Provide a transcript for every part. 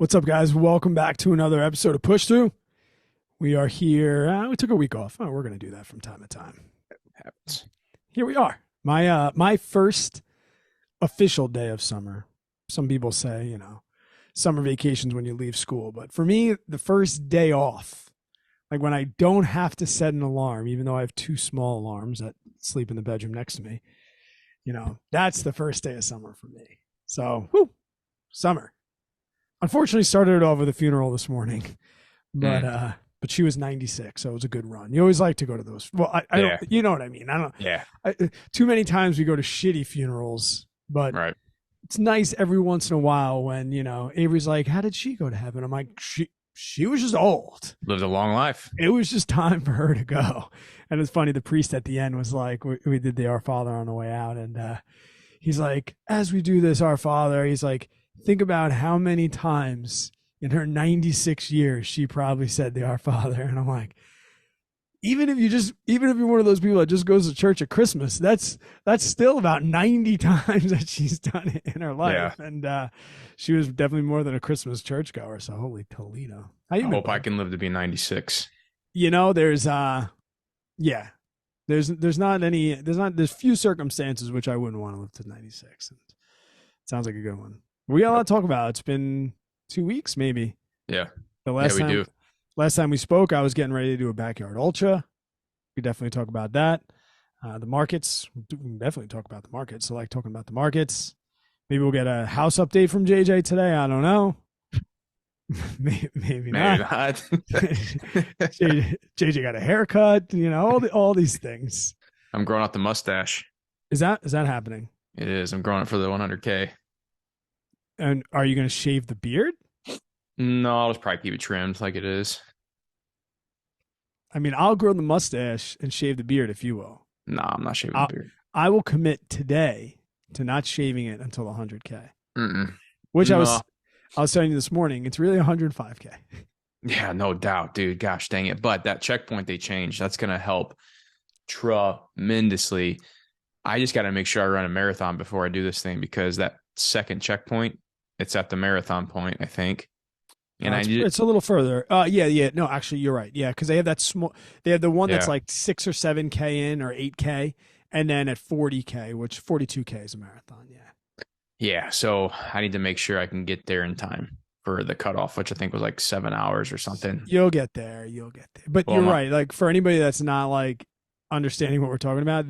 What's up, guys? Welcome back to another episode of Push Through. We are here. We took a week off. We're going to do that from time to time. Happens. Here we are. My first official day of summer. Some people say, summer vacations when you leave school. But for me, the first day off, like when I don't have to set an alarm, even though I have two small alarms that sleep in the bedroom next to me, that's the first day of summer for me. So, summer. Unfortunately, started it off with a funeral this morning, but she was 96, so it was a good run. You always like to go to those. Well, I don't, you know what I mean. I don't. Yeah. Too many times we go to shitty funerals, but Right. it's nice every once in a while when Avery's like, "How did she go to heaven?" I'm like, "She was just old. Lived a long life. It was just time for her to go." And it's funny. The priest at the end was like, "We did the Our Father on the way out," and he's like, "As we do this Our Father," he's like, think about how many times in her 96 years she probably said the Our Father. And I'm like, even if you're one of those people that just goes to church at Christmas, that's still about 90 times that she's done it in her life. Yeah. And she was definitely more than a Christmas churchgoer. So holy Toledo. I hope I can live to be 96. There's few circumstances which I wouldn't want to live to 96. And it sounds like a good one. We got a lot to talk about. It's been 2 weeks, maybe. Yeah. Last time we spoke, I was getting ready to do a backyard ultra. We definitely talk about that. The markets, we can definitely talk about the markets. I like talking about the markets. Maybe we'll get a house update from JJ today. I don't know. Maybe not. JJ got a haircut. All these things. I'm growing out the mustache. Is that happening? It is. I'm growing it for the 100K. And are you going to shave the beard? No, I'll just probably keep it trimmed like it is. I mean, I'll grow the mustache and shave the beard if you will. No, I'm not shaving the beard. I will commit today to not shaving it until 100K. Which I was telling you this morning, it's really 105K. Yeah, no doubt, dude. Gosh dang it. But that checkpoint they changed, that's going to help tremendously. I just got to make sure I run a marathon before I do this thing because that second checkpoint, it's at the marathon point, I think. And it's a little further. Yeah. No, actually, you're right. Yeah, because they have that small. They have the one that's like 6 or 7K in or 8K, and then at 40K, which 42K is a marathon. Yeah. Yeah. So I need to make sure I can get there in time for the cutoff, which I think was like 7 hours or something. You'll get there. But you're right. Like for anybody that's not like understanding what we're talking about,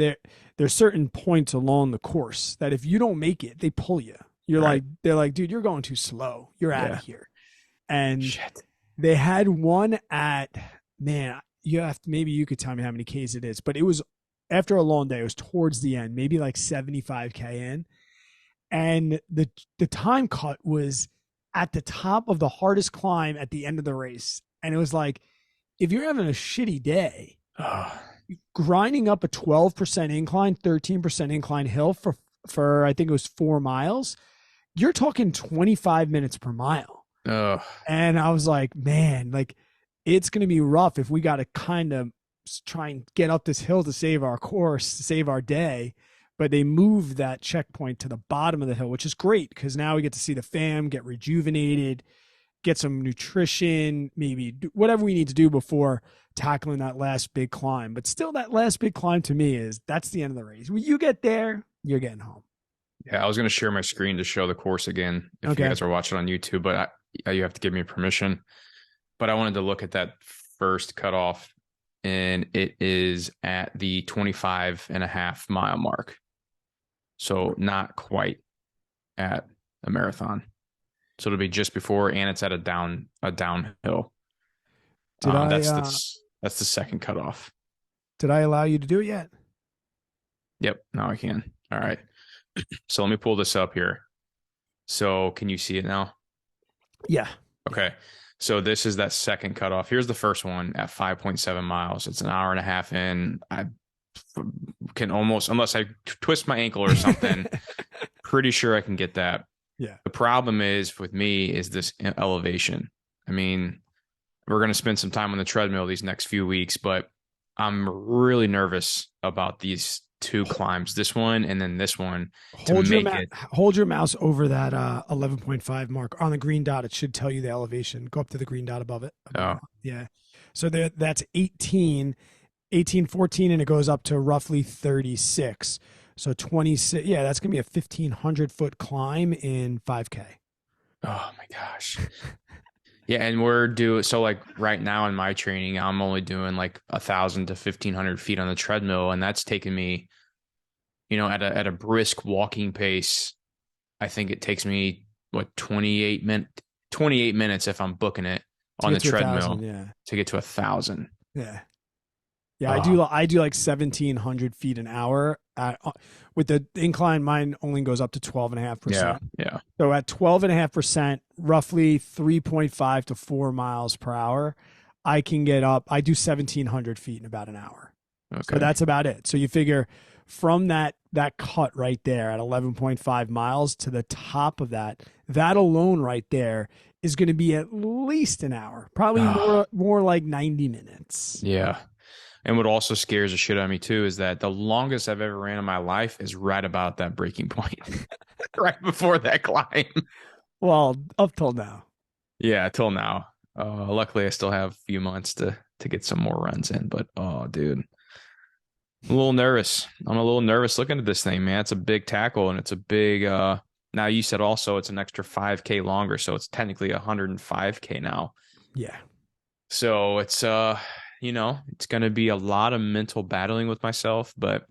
there's certain points along the course that if you don't make it, they pull you. They're like, dude, you're going too slow. You're out of here. And they had one at, maybe you could tell me how many Ks it is, but it was after a long day. It was towards the end, maybe like 75K in. And the time cut was at the top of the hardest climb at the end of the race. And it was like, if you're having a shitty day, grinding up a 12% incline, 13% incline hill for I think it was 4 miles, you're talking 25 minutes per mile. And I was like, man, like it's going to be rough if we got to kind of try and get up this hill to save our course, to save our day. But they moved that checkpoint to the bottom of the hill, which is great because now we get to see the fam get rejuvenated, get some nutrition, maybe do whatever we need to do before tackling that last big climb. But still, that last big climb to me that's the end of the race. When you get there, you're getting home. Yeah, I was going to share my screen to show the course again if you guys are watching on YouTube, but you have to give me permission. But I wanted to look at that first cutoff, and it is at the 25.5 mile mark. So not quite at a marathon. So it'll be just before, and it's at a downhill. That's the second cutoff. Did I allow you to do it yet? Yep, now I can. All right. So let me pull this up here. So can you see it now? Yeah. Okay. So this is that second cutoff. Here's the first one at 5.7 miles. It's an hour and a half in. I can almost, unless I twist my ankle or something, pretty sure I can get that. Yeah. The problem is with me is this elevation. I mean, we're going to spend some time on the treadmill these next few weeks, but I'm really nervous about these two climbs, this one and then this one, to Hold your make it. hold your mouse over that 11.5 mark on the green dot. It should tell you the elevation. Go up to the green dot above it. Oh, Yeah. So that's 18, 14, and it goes up to roughly 36. So 26. Yeah, that's gonna be a 1,500-foot climb in 5K. oh my gosh. Yeah, and we're doing so like right now in my training, I'm only doing like 1,000 to 1,500 feet on the treadmill, and that's taken me, at a brisk walking pace. I think it takes me what 28 minutes if I'm booking it To on get the to 1,000, treadmill yeah. to get to 1,000. Yeah. Yeah, Oh, I do like 1,700 feet an hour. With the incline, mine only goes up to yeah, 12.5%. yeah. So at 12.5%, roughly 3.5 to 4 miles per hour, I can get up. I do 1,700 feet in about an hour. So Okay. that's about it. So you figure from that cut right there at 11.5 miles to the top of that alone right there is going to be at least an hour, probably Oh, more like 90 minutes. yeah. And what also scares the shit out of me too is that the longest I've ever ran in my life is right about that breaking point, right before that climb. Well, up till now. Yeah, till now. Luckily, I still have a few months to get some more runs in. But oh, dude, I'm a little nervous. I'm a little nervous looking at this thing, man. It's a big tackle and it's a big. Now you said also it's an extra 5K longer, so it's technically 105K now. Yeah. So it's gonna be a lot of mental battling with myself, but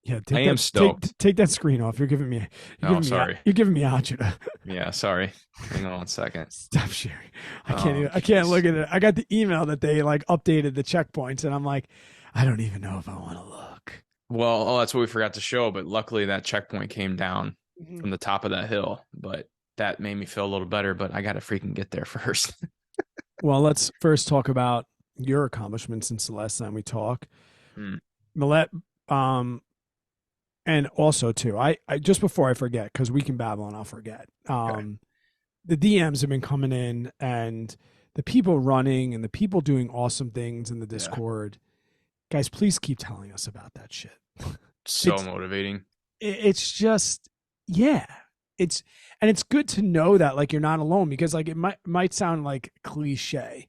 Yeah, I take am that stoked. take that screen off. Oh, sorry. You're giving me agita. Yeah, sorry. Hang on one second. Stop sharing. Oh, I can't jeez. look at it. I got the email that they like updated the checkpoints and I'm like, I don't even know if I want to look. Well, oh, that's what we forgot to show, but luckily that checkpoint came down Mhm. from the top of that hill, but that made me feel a little better, but I got to freaking get there first. Well, let's first talk about your accomplishments since the last time we talked. Hmm. Millet, um, and also too, I just before I forget, because we can babble and I'll forget. Okay. The DMs have been coming in and the people running and the people doing awesome things in the Yeah. Discord. Guys, please keep telling us about that shit. So It's motivating. it's just yeah. It's and it's good to know that like you're not alone because like it might sound like cliche.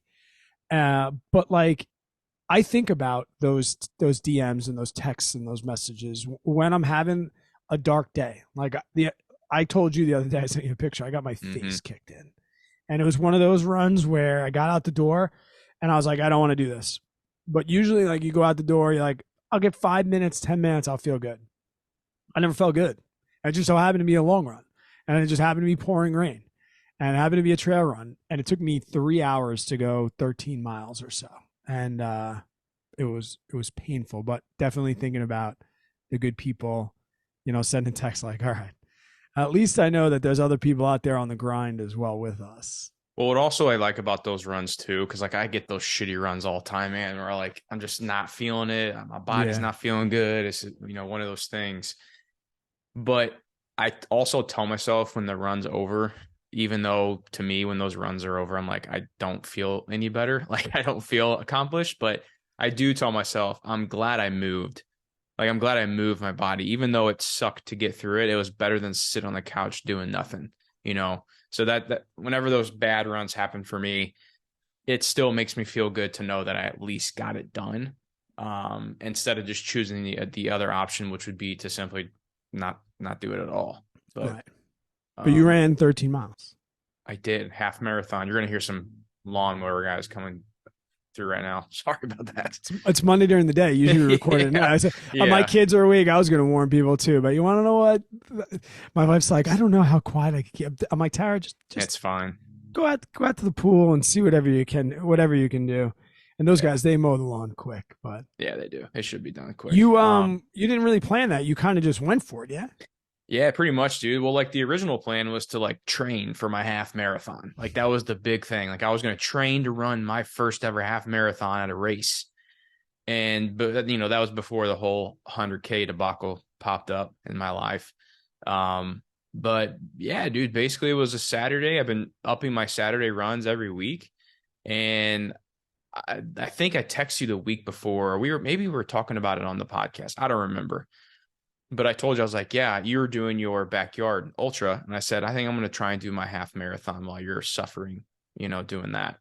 But like I think about those DMs and those texts and those messages when I'm having a dark day. Like I told you the other day, I sent you a picture. I got my Hmm. face kicked in, and it was one of those runs where I got out the door, and I was like, I don't want to do this. But usually, like you go out the door, you're like, I'll get 5 minutes, 10 minutes, I'll feel good. I never felt good. It just so happened to be a long run, and it just happened to be pouring rain, and it happened to be a trail run, and it took me 3 hours to go 13 miles or so, and it was painful, but definitely thinking about the good people, sending texts like, all right, at least I know that there's other people out there on the grind as well with us. Well, what also I like about those runs too, because like I get those shitty runs all the time, man, where like I'm just not feeling it. My body's Yeah. not feeling good. It's one of those things. But I also tell myself when the run's over, even though to me, when those runs are over, I'm like, I don't feel any better. Like I don't feel accomplished, but I do tell myself, I'm glad I moved. Like I'm glad I moved my body, even though it sucked to get through it. It was better than sit on the couch doing nothing, you know? So that whenever those bad runs happen for me, it still makes me feel good to know that I at least got it done. Instead of just choosing the other option, which would be to simply not do it at all. But Right. But you um, ran 13 miles. I did half marathon. You're gonna hear some lawnmower guys coming through right now. Sorry about that. It's Monday during the day. Usually we record it now. Yeah, I said, my yeah, kids are awake. I was going to warn people too, but you want to know what? My wife's like, I don't know how quiet I can keep. I'm like, Tara, just it's fine. go out to the pool and see whatever you can do. And those Yeah, guys, they mow the lawn quick, but yeah, they do. It should be done quick. you didn't really plan that. You kind of just went for it, yeah? Yeah, pretty much, dude. Well, like the original plan was to like train for my half marathon. Like that was the big thing. Like I was going to train to run my first ever half marathon at a race. But that was before the whole 100K debacle popped up in my life. But yeah, dude, basically it was a Saturday. I've been upping my Saturday runs every week. And I think I texted you the week before. Maybe we were talking about it on the podcast. I don't remember. But I told you, I was like, yeah, you're doing your backyard ultra. And I said, I think I'm going to try and do my half marathon while you're suffering, doing that.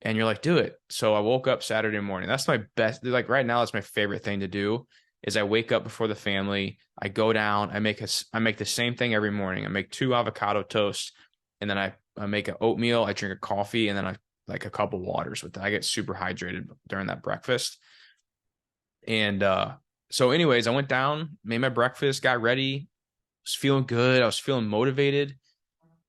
And you're like, do it. So I woke up Saturday morning. That's my best. Like right now, that's my favorite thing to do is I wake up before the family. I go down. I make the same thing every morning. I make 2 avocado toasts, and then I make an oatmeal. I drink a coffee, and then I like a couple waters with that. I get super hydrated during that breakfast. And so, anyways, I went down, made my breakfast, got ready, was feeling good. I was feeling motivated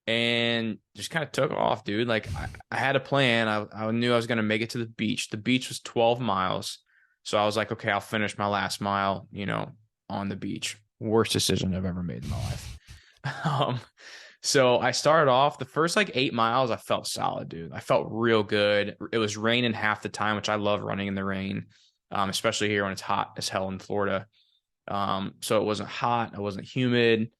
and just kind of took off, dude. Like I had a plan. I knew I was going to make it to the beach. The beach was 12 miles. So I was like, okay, I'll finish my last mile, on the beach. Worst decision I've ever made in my life. So I started off the first like 8 miles. I felt solid, dude. I felt real good. It was raining half the time, which I love running in the rain, especially here when it's hot as hell in Florida. So it wasn't hot. It wasn't humid.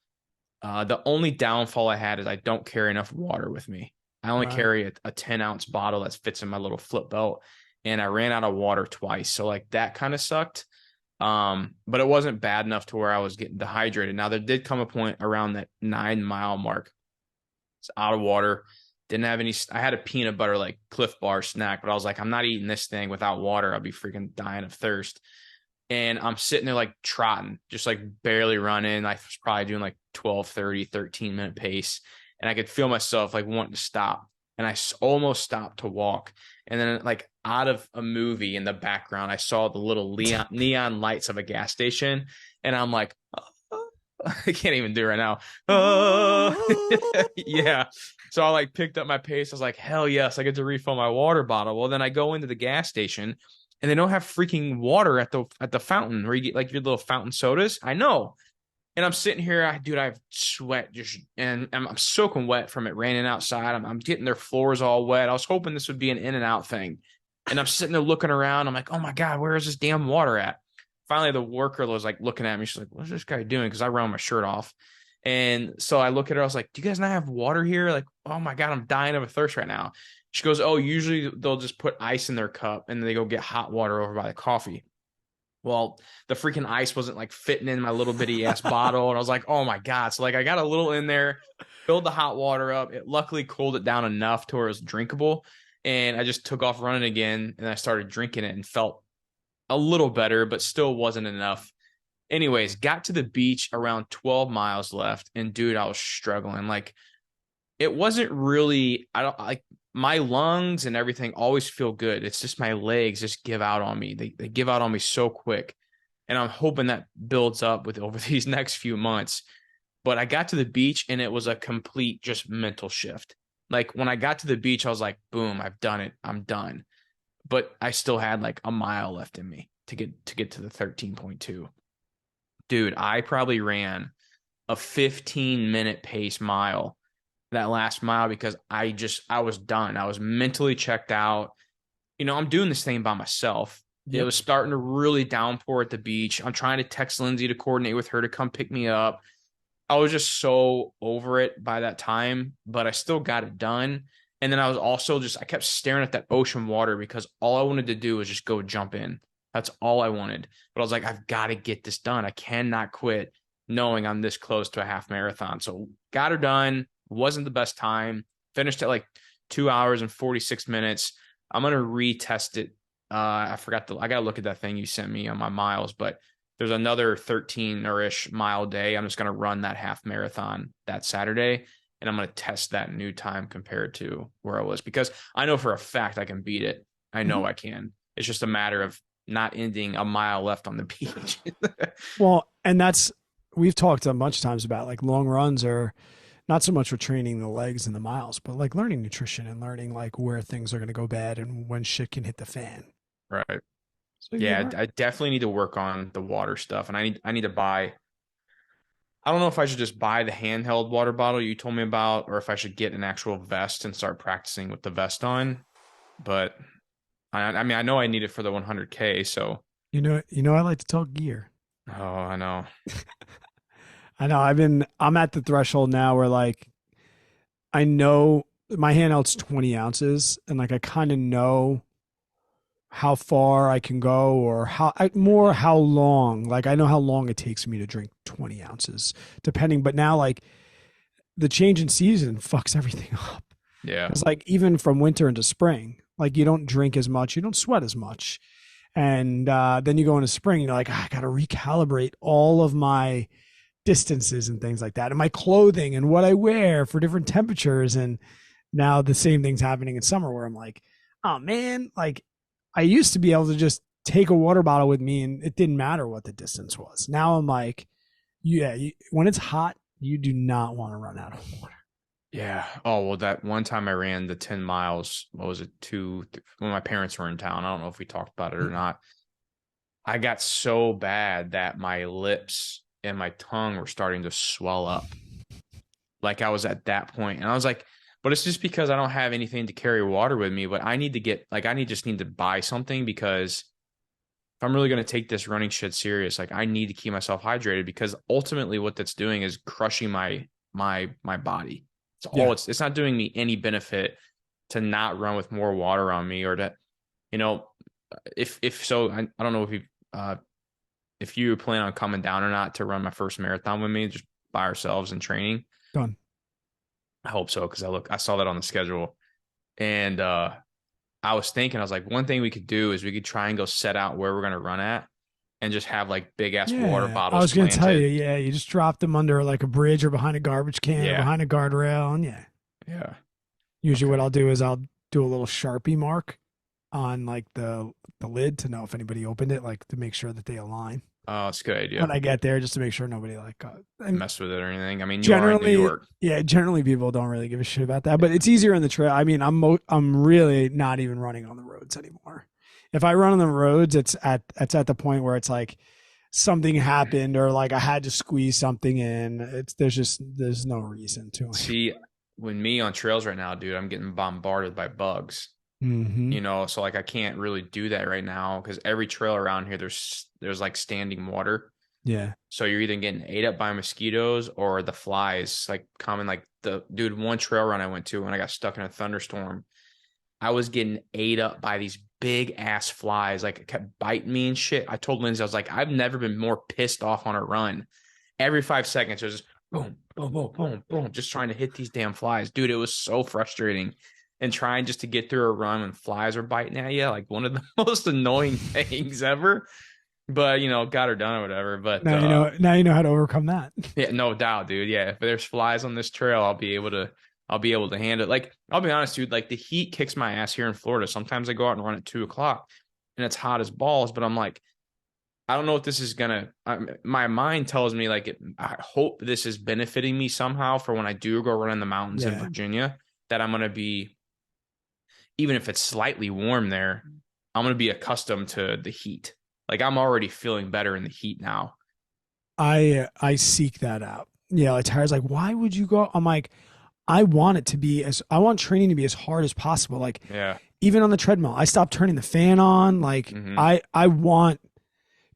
The only downfall I had is I don't carry enough water with me. I only carry a 10-ounce bottle that fits in my little flip belt, and I ran out of water twice. So like that kind of sucked. But it wasn't bad enough to where I was getting dehydrated. Now there did come a point around that 9-mile mark. It's out of water. Didn't have any. I had a peanut butter like Cliff Bar snack, but I was like, I'm not eating this thing without water. I'll be freaking dying of thirst. And I'm sitting there like trotting, just like barely running. I was probably doing like 12, 30, 13-minute pace. And I could feel myself like wanting to stop. And I almost stopped to walk. And then like out of a movie in the background, I saw the little neon lights of a gas station. And I'm like, oh. I can't even do it right now. Oh. Yeah. So I like picked up my pace. I was like, hell yes, I get to refill my water bottle. Well, then I go into the gas station and they don't have freaking water at the fountain where you get like your little fountain sodas. I know. And I'm sitting here, I have sweat and I'm soaking wet from it raining outside. I'm getting their floors all wet. I was hoping this would be an in and out thing. And I'm sitting there looking around. I'm like, oh my God, where is this damn water at? Finally, the worker was like looking at me. She's like, what's this guy doing? Because I run my shirt off. And so I look at her. I was like, do you guys not have water here? Like, oh my God, I'm dying of a thirst right now. She goes, oh, usually they'll just put ice in their cup and then they go get hot water over by the coffee. Well, the freaking ice wasn't like fitting in my little bitty ass bottle. And I was like, oh my God. So like I got a little in there, filled the hot water up. It luckily cooled it down enough to where it was drinkable. And I just took off running again and I started drinking it and felt a little better, but still wasn't enough. Anyways, got to the beach around 12 miles left. And dude, I was struggling. Like it wasn't really, I don't like my lungs and everything always feel good. It's just my legs just give out on me. They give out on me so quick. And I'm hoping that builds up with over these next few months. But I got to the beach and it was a complete just mental shift. Like when I got to the beach, I was like, boom, I've done it. I'm done. But I still had like a mile left in me to get to the 13.2. Dude, I probably ran a 15-minute pace mile that last mile because I was done. I was mentally checked out. I'm doing this thing by myself. Yep. It was starting to really downpour at the beach. I'm trying to text Lindsay to coordinate with her to come pick me up. I was just so over it by that time, but I still got it done. And then I was also I kept staring at that ocean water because all I wanted to do was just go jump in. That's all I wanted. But I was like, I've got to get this done. I cannot quit knowing I'm this close to a half marathon. So got her done. Wasn't the best time. Finished at like 2 hours and 46 minutes. I'm going to retest it. I got to look at that thing you sent me on my miles, but there's another 13-ish mile day. I'm just going to run that half marathon that Saturday. And I'm going to test that new time compared to where I was because I know for a fact I can beat it. I know I can. It's just a matter of not ending a mile left on the beach. Well, and we've talked a bunch of times about like long runs are not so much for training the legs and the miles, but like learning nutrition and learning like where things are going to go bad and when shit can hit the fan. Right. So yeah, I definitely need to work on the water stuff, and I need to buy. I don't know if I should just buy the handheld water bottle you told me about, or if I should get an actual vest and start practicing with the vest on. But I mean, I know I need it for the 100K. So I like to talk gear. Oh, I know. I know. I'm at the threshold now where like I know my handheld's 20 ounces, and like I kind of know how far I can go or how long. Like I know how long it takes me to drink 20 ounces, depending. But now like the change in season fucks everything up. Yeah. Because like even from winter into spring, like you don't drink as much, you don't sweat as much, and then you go into spring, you're like, I got to recalibrate all of my distances and things like that, and my clothing and what I wear for different temperatures. And now the same thing's happening in summer where I'm like, oh man, like I used to be able to just take a water bottle with me and it didn't matter what the distance was. Now I'm like, yeah, when it's hot, you do not want to run out of water. Yeah. Oh, well, that one time I ran the 10 miles, what was it, when my parents were in town. I don't know if we talked about it or not. I got so bad that my lips and my tongue were starting to swell up. Like I was at that point. And I was like, but it's just because I don't have anything to carry water with me. But I need to get, like, just need to buy something because if I'm really going to take this running shit serious, like I need to keep myself hydrated because ultimately what that's doing is crushing my body. It's not doing me any benefit to not run with more water on me or to, if so, I don't know if you plan on coming down or not to run my first marathon with me, just by ourselves and training. Done. I hope so. Cause I saw that on the schedule and, I was thinking, I was like, one thing we could do is we could try and go set out where we're going to run at and just have like big ass water bottles. I was going to tell you, you just drop them under like a bridge or behind a garbage can or behind a guardrail. And yeah. Usually what I'll do is I'll do a little Sharpie mark on like the lid to know if anybody opened it, like to make sure that they align. Oh, it's a good idea. When I get there, just to make sure nobody like mess with it or anything. I mean, generally, you are in New York. Yeah, generally people don't really give a shit about that, but it's easier in the trail. I mean, I'm really not even running on the roads anymore. If I run on the roads, it's at the point where it's like something happened or like I had to squeeze something in. There's no reason to. See, when me on trails right now, dude, I'm getting bombarded by bugs. Mm-hmm. So like I can't really do that right now because every trail around here there's like standing water. Yeah. So you're either getting ate up by mosquitoes or the flies like coming. Like one trail run I went to when I got stuck in a thunderstorm, I was getting ate up by these big ass flies. Like it kept biting me and shit. I told Lindsay, I was like, I've never been more pissed off on a run. Every 5 seconds there's just boom, boom, boom, boom, boom, just trying to hit these damn flies. Dude, it was so frustrating. And trying just to get through a run when flies are biting at you, like one of the most annoying things ever. But got her done or whatever. But now you know how to overcome that. Yeah, no doubt, dude. Yeah, if there's flies on this trail, I'll be able to handle it. Like, I'll be honest, dude. Like the heat kicks my ass here in Florida. Sometimes I go out and run at 2:00, and it's hot as balls. But I'm like, I don't know if this is gonna. My mind tells me like, I hope this is benefiting me somehow for when I do go run in the mountains in Virginia. That I'm gonna be, even if it's slightly warm there, I'm gonna be accustomed to the heat. Like I'm already feeling better in the heat now. I seek that out. Yeah, like Tyra's like, why would you go? I'm like, I want training to be as hard as possible. Like, even on the treadmill, I stopped turning the fan on. Like, I want,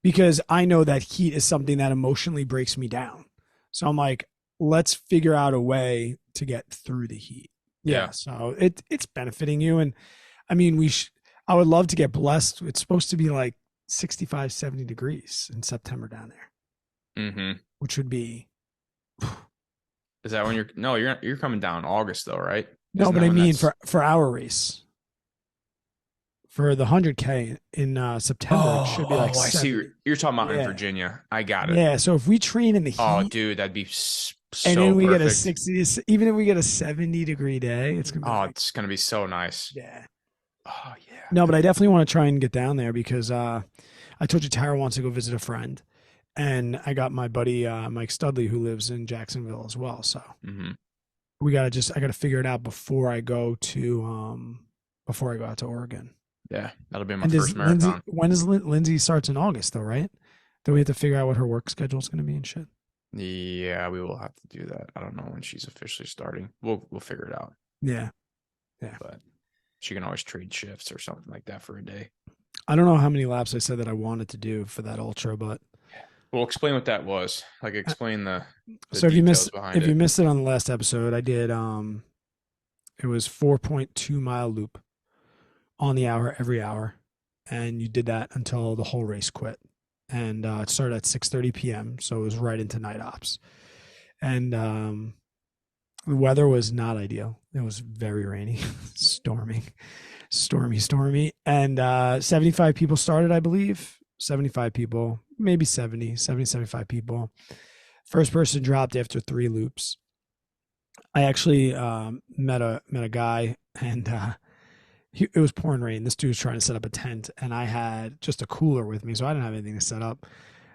because I know that heat is something that emotionally breaks me down. So I'm like, let's figure out a way to get through the heat. Yeah. So it's benefiting you. And I mean, I would love to get blessed. It's supposed to be like 65, 70 degrees in September down there, which would be. Is that when you're coming down in August though, right? No, but I mean for our race, for the 100K in September, it should be like. Oh, I see. You're talking about in Virginia. I got it. Yeah. So if we train in the heat, oh, dude, that'd be so and then we perfect. get a 60, even if we get a 70-degree day, it's gonna be. It's gonna be so nice. Yeah. Oh yeah. No, but I definitely want to try and get down there because I told you Tara wants to go visit a friend, and I got my buddy Mike Studley who lives in Jacksonville as well. So I gotta figure it out before I go out to Oregon. Yeah, that'll be my first marathon. When does Lindsay starts in August though, right? Then we have to figure out what her work schedule is going to be and shit. Yeah, we will have to do that. I don't know when she's officially starting. We'll figure it out. Yeah. But she can always trade shifts or something like that for a day. I don't know how many laps I said that I wanted to do for that ultra, but. Well, explain what that was. Like, explain the so if you missed it on the last episode, I did. It was 4.2 mile loop on the hour every hour, and you did that until the whole race quit. And it started at 6:30 p.m., so it was right into night ops. And the weather was not ideal. It was very rainy, stormy, stormy. And 75 people started, I believe. 75 people, maybe 75 people. First person dropped after 3 loops. I actually met a guy, and it was pouring rain. This dude was trying to set up a tent, and I had just a cooler with me, so I didn't have anything to set up.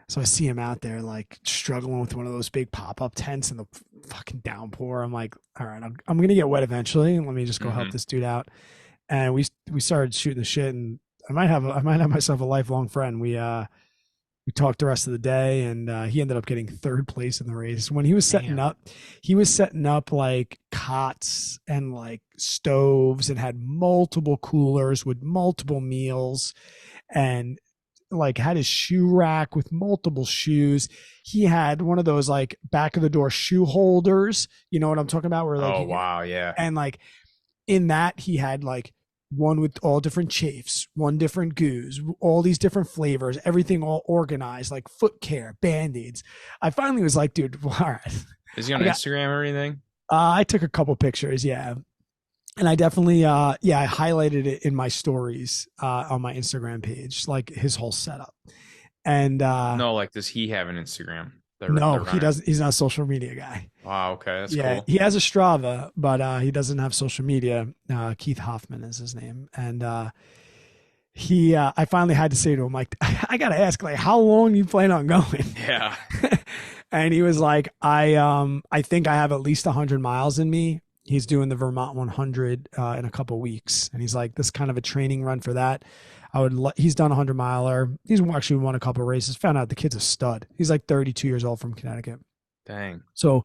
So I see him out there like struggling with one of those big pop-up tents in the fucking downpour. I'm like, all right, I'm gonna get wet eventually. Let me just go help this dude out. And we started shooting the shit, and I might have myself a lifelong friend. We talked the rest of the day, and he ended up getting 3rd place in the race. When he was setting up like cots and like stoves, and had multiple coolers with multiple meals, and like had his shoe rack with multiple shoes. He had one of those like back of the door shoe holders. You know what I'm talking about? Where like, wow, yeah. And like in that he had like one with all different chafes, one different goos, all these different flavors, everything all organized, like foot care, Band-Aids. I finally was like, dude, well, all right. Is he on Instagram or anything? I took a couple pictures, yeah. And I definitely, I highlighted it in my stories on my Instagram page, like his whole setup. And no, like, does he have an Instagram? No, he doesn't. He's not a social media guy. Wow, okay, that's cool. He has a Strava, but he doesn't have social media. Keith Hoffman is his name, and I finally had to say to him, like, I gotta ask, like, how long you plan on going? Yeah. And he was like, I think I have at least 100 miles in me. He's doing the Vermont 100 in a couple weeks, and he's like, this kind of a training run for that. He's done a 100-miler. He's actually won a couple of races. Found out the kid's a stud. He's like 32 years old from Connecticut. Dang. So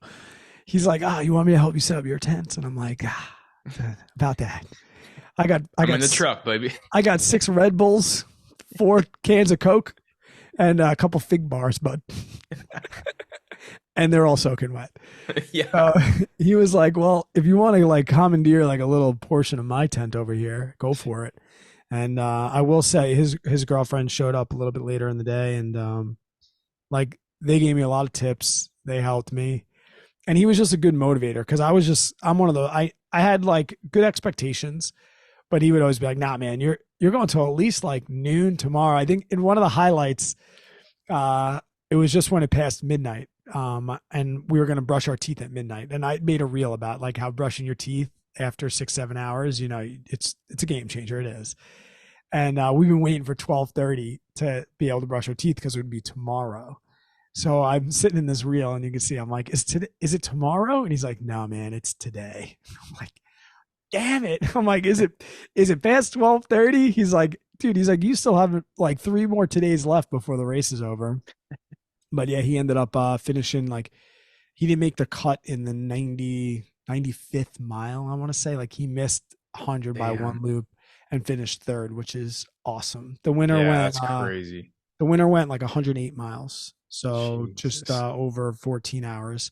he's like, you want me to help you set up your tents? And I'm like, about that. I'm in the truck, baby. I got 6 Red Bulls, 4 cans of Coke, and a couple fig bars, bud. And they're all soaking wet. Yeah. He was like, well, if you want to like commandeer like a little portion of my tent over here, go for it. And I will say his girlfriend showed up a little bit later in the day, and like they gave me a lot of tips. They helped me, and he was just a good motivator, because I'm one of those, I had like good expectations, but he would always be like, nah, man, you're going till at least like noon tomorrow. I think in one of the highlights, it was just when it passed midnight, and we were going to brush our teeth at midnight, and I made a reel about like how brushing your teeth after 6-7 hours, it's a game changer. It is. And we've been waiting for 12:30 to be able to brush our teeth, because it would be tomorrow. So I'm sitting in this reel, and you can see I'm like, is it tomorrow? And he's like, no, man, it's today. I'm like, damn it. I'm like, is it past 12:30? He's like, dude, you still have like 3 more todays left before the race is over. But yeah, he ended up finishing, like, he didn't make the cut in the 95th mile, I want to say. Like, he missed 100 by 1 loop and finished 3rd, which is awesome. The winner went, that's crazy. The winner went like 108 miles, so Jesus. just over 14 hours.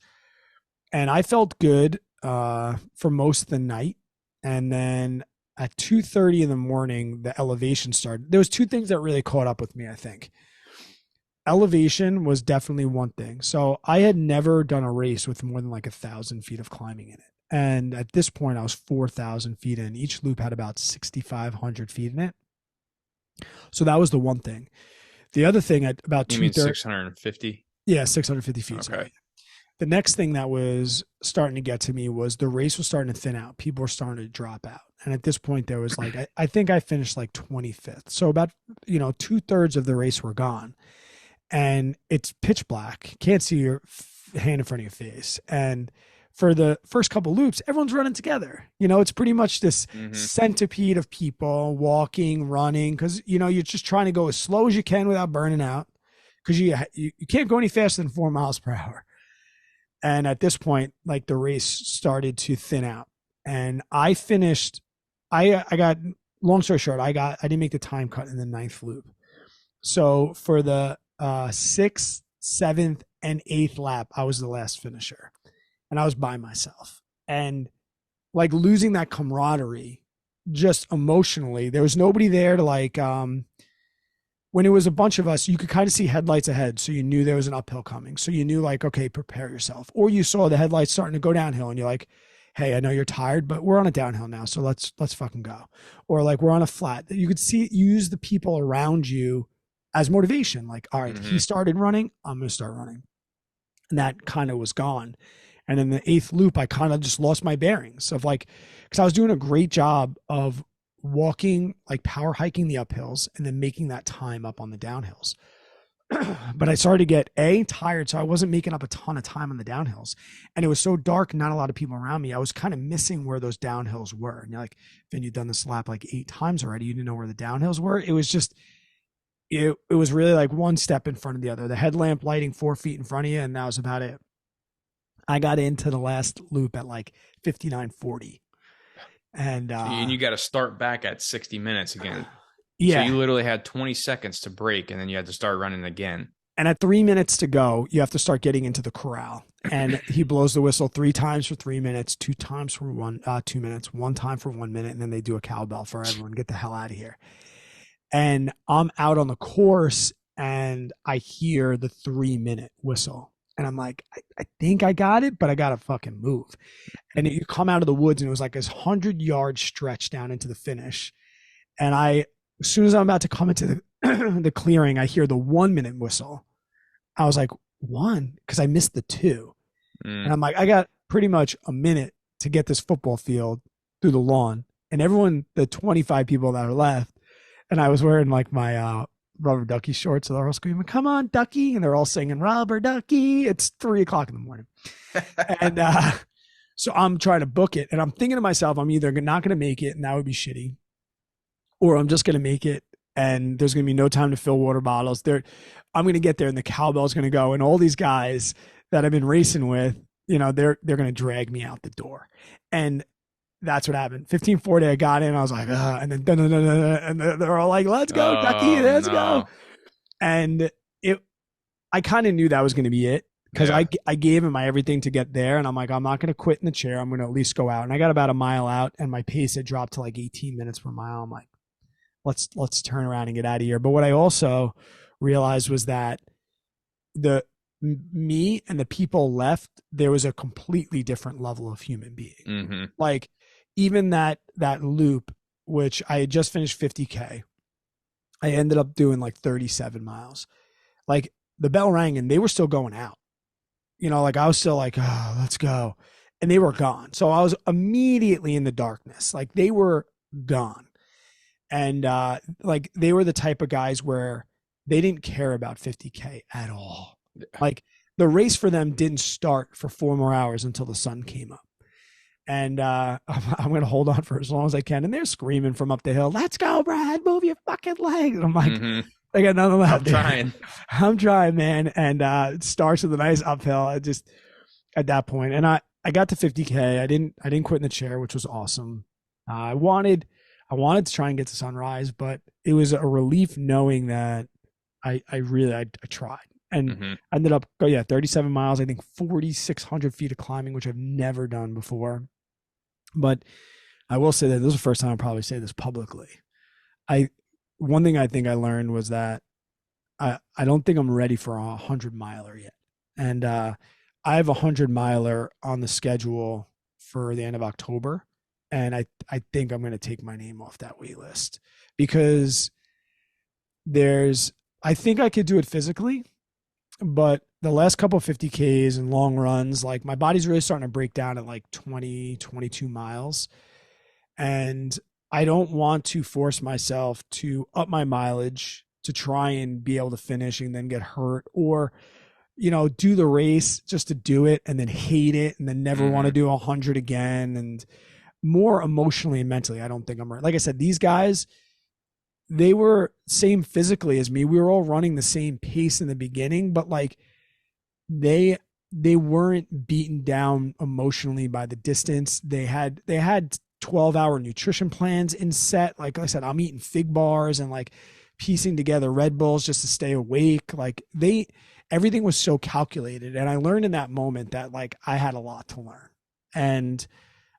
And I felt good for most of the night. And then at 2:30 in the morning, the elevation started. There was 2 things that really caught up with me, I think. Elevation was definitely one thing. So I had never done a race with more than like 1,000 feet of climbing in it. And at this point I was 4,000 feet in. Each loop had about 6,500 feet in it. So that was the one thing. The other thing at about 2:30. You mean 650? Yeah, 650 feet. Okay. Sorry. The next thing that was starting to get to me was the race was starting to thin out. People were starting to drop out. And at this point there was like, I think I finished like 25th. So about, 2/3 of the race were gone. And it's pitch black. Can't see your hand in front of your face. And for the first couple loops, everyone's running together. It's pretty much this centipede of people walking, running, because, you're just trying to go as slow as you can without burning out, because you can't go any faster than 4 miles per hour. And at this point, like, the race started to thin out. And I finished, I got, long story short, I didn't make the time cut in the 9th loop. So for the 6th, 7th, and 8th lap, I was the last finisher, and I was by myself. And like, losing that camaraderie, just emotionally, there was nobody there to like when it was a bunch of us, you could kind of see headlights ahead. So you knew there was an uphill coming. So you knew like, okay, prepare yourself. Or you saw the headlights starting to go downhill and you're like, hey, I know you're tired, but we're on a downhill now. So let's fucking go. Or like we're on a flat. You could use the people around you as motivation. Like, all right, he started running, I'm going to start running. And that kind of was gone. And in the 8th loop, I kind of just lost my bearings of like, because I was doing a great job of walking, like power hiking the uphills and then making that time up on the downhills. But I started to get tired. So I wasn't making up a ton of time on the downhills. And it was so dark, not a lot of people around me. I was kind of missing where those downhills were. And you're like, Finn, you've done this lap like 8 times already. You didn't know where the downhills were. It was just, it was really like one step in front of the other. The headlamp lighting 4 feet in front of you, and that was about it. I got into the last loop at like 59:40. And you got to start back at 60 minutes again. Yeah. So you literally had 20 seconds to break, and then you had to start running again. And at 3 minutes to go, you have to start getting into the corral. And he blows the whistle 3 times for 3 minutes, 2 times for 2 minutes, 1 time for 1 minute, and then they do a cowbell for everyone. Get the hell out of here. And I'm out on the course, and I hear the 3-minute whistle. And I'm like, I think I got it, but I got to fucking move. And you come out of the woods, and it was like this 100-yard stretch down into the finish. And as soon as I'm about to come into the clearing, I hear the 1-minute whistle. I was like, 1? Because I missed the 2. And I'm like, I got pretty much a minute to get this football field through the lawn. And everyone, the 25 people that are left, and I was wearing like my rubber ducky shorts, so they're all screaming, come on, ducky. And they're all singing rubber ducky. It's 3:00 in the morning. And so I'm trying to book it. And I'm thinking to myself, I'm either not going to make it, and that would be shitty, or I'm just going to make it, and there's going to be no time to fill water bottles. I'm going to get there, and the cowbell's going to go, and all these guys that I've been racing with, you know, they're going to drag me out the door. And that's what happened. 15:40, I got in, I was like, and then and they're all like, let's go, Ducky, let's go. And I kind of knew that was going to be it, because I gave him my everything to get there, and I'm like, I'm not going to quit in the chair. I'm going to at least go out. And I got about a mile out, and my pace had dropped to like 18 minutes per mile. I'm like, let's turn around and get out of here. But what I also realized was that me and the people left, there was a completely different level of human being. Like even that loop, which I had just finished 50K, I ended up doing like 37 miles. Like the bell rang and they were still going out. You know, like I was still like, oh, let's go. And they were gone. So I was immediately in the darkness. Like they were gone. And like they were the type of guys where they didn't care about 50K at all. Like the race for them didn't start for 4 more hours until the sun came up. And I'm going to hold on for as long as I can. And they're screaming from up the hill, let's go, Brad, move your fucking legs. And I'm like, I got nothing left. I'm trying, man. And it starts with a nice uphill. I just, at that point, and I got to 50K. I didn't quit in the chair, which was awesome. I wanted to try and get to sunrise, but it was a relief knowing that I tried. And I ended up 37 miles, I think 4,600 feet of climbing, which I've never done before. But I will say that this is the first time I'll probably say this publicly. One thing I think I learned was that I don't think I'm ready for a 100-miler yet. And I have a 100-miler on the schedule for the end of October. And I think I'm going to take my name off that wait list, because I think I could do it physically, but the last couple of 50Ks and long runs, like my body's really starting to break down at like 20, 22 miles. And I don't want to force myself to up my mileage to try and be able to finish and then get hurt, or, you know, do the race just to do it and then hate it and then never want to do 100 again. And more emotionally and mentally, I don't think I'm right. Like I said, these guys, they were same physically as me. We were all running the same pace in the beginning, but like they weren't beaten down emotionally by the distance. They had 12-hour nutrition plans in set. Like I said, I'm eating fig bars and like piecing together Red Bulls just to stay awake. Like everything was so calculated. And I learned in that moment that like I had a lot to learn, and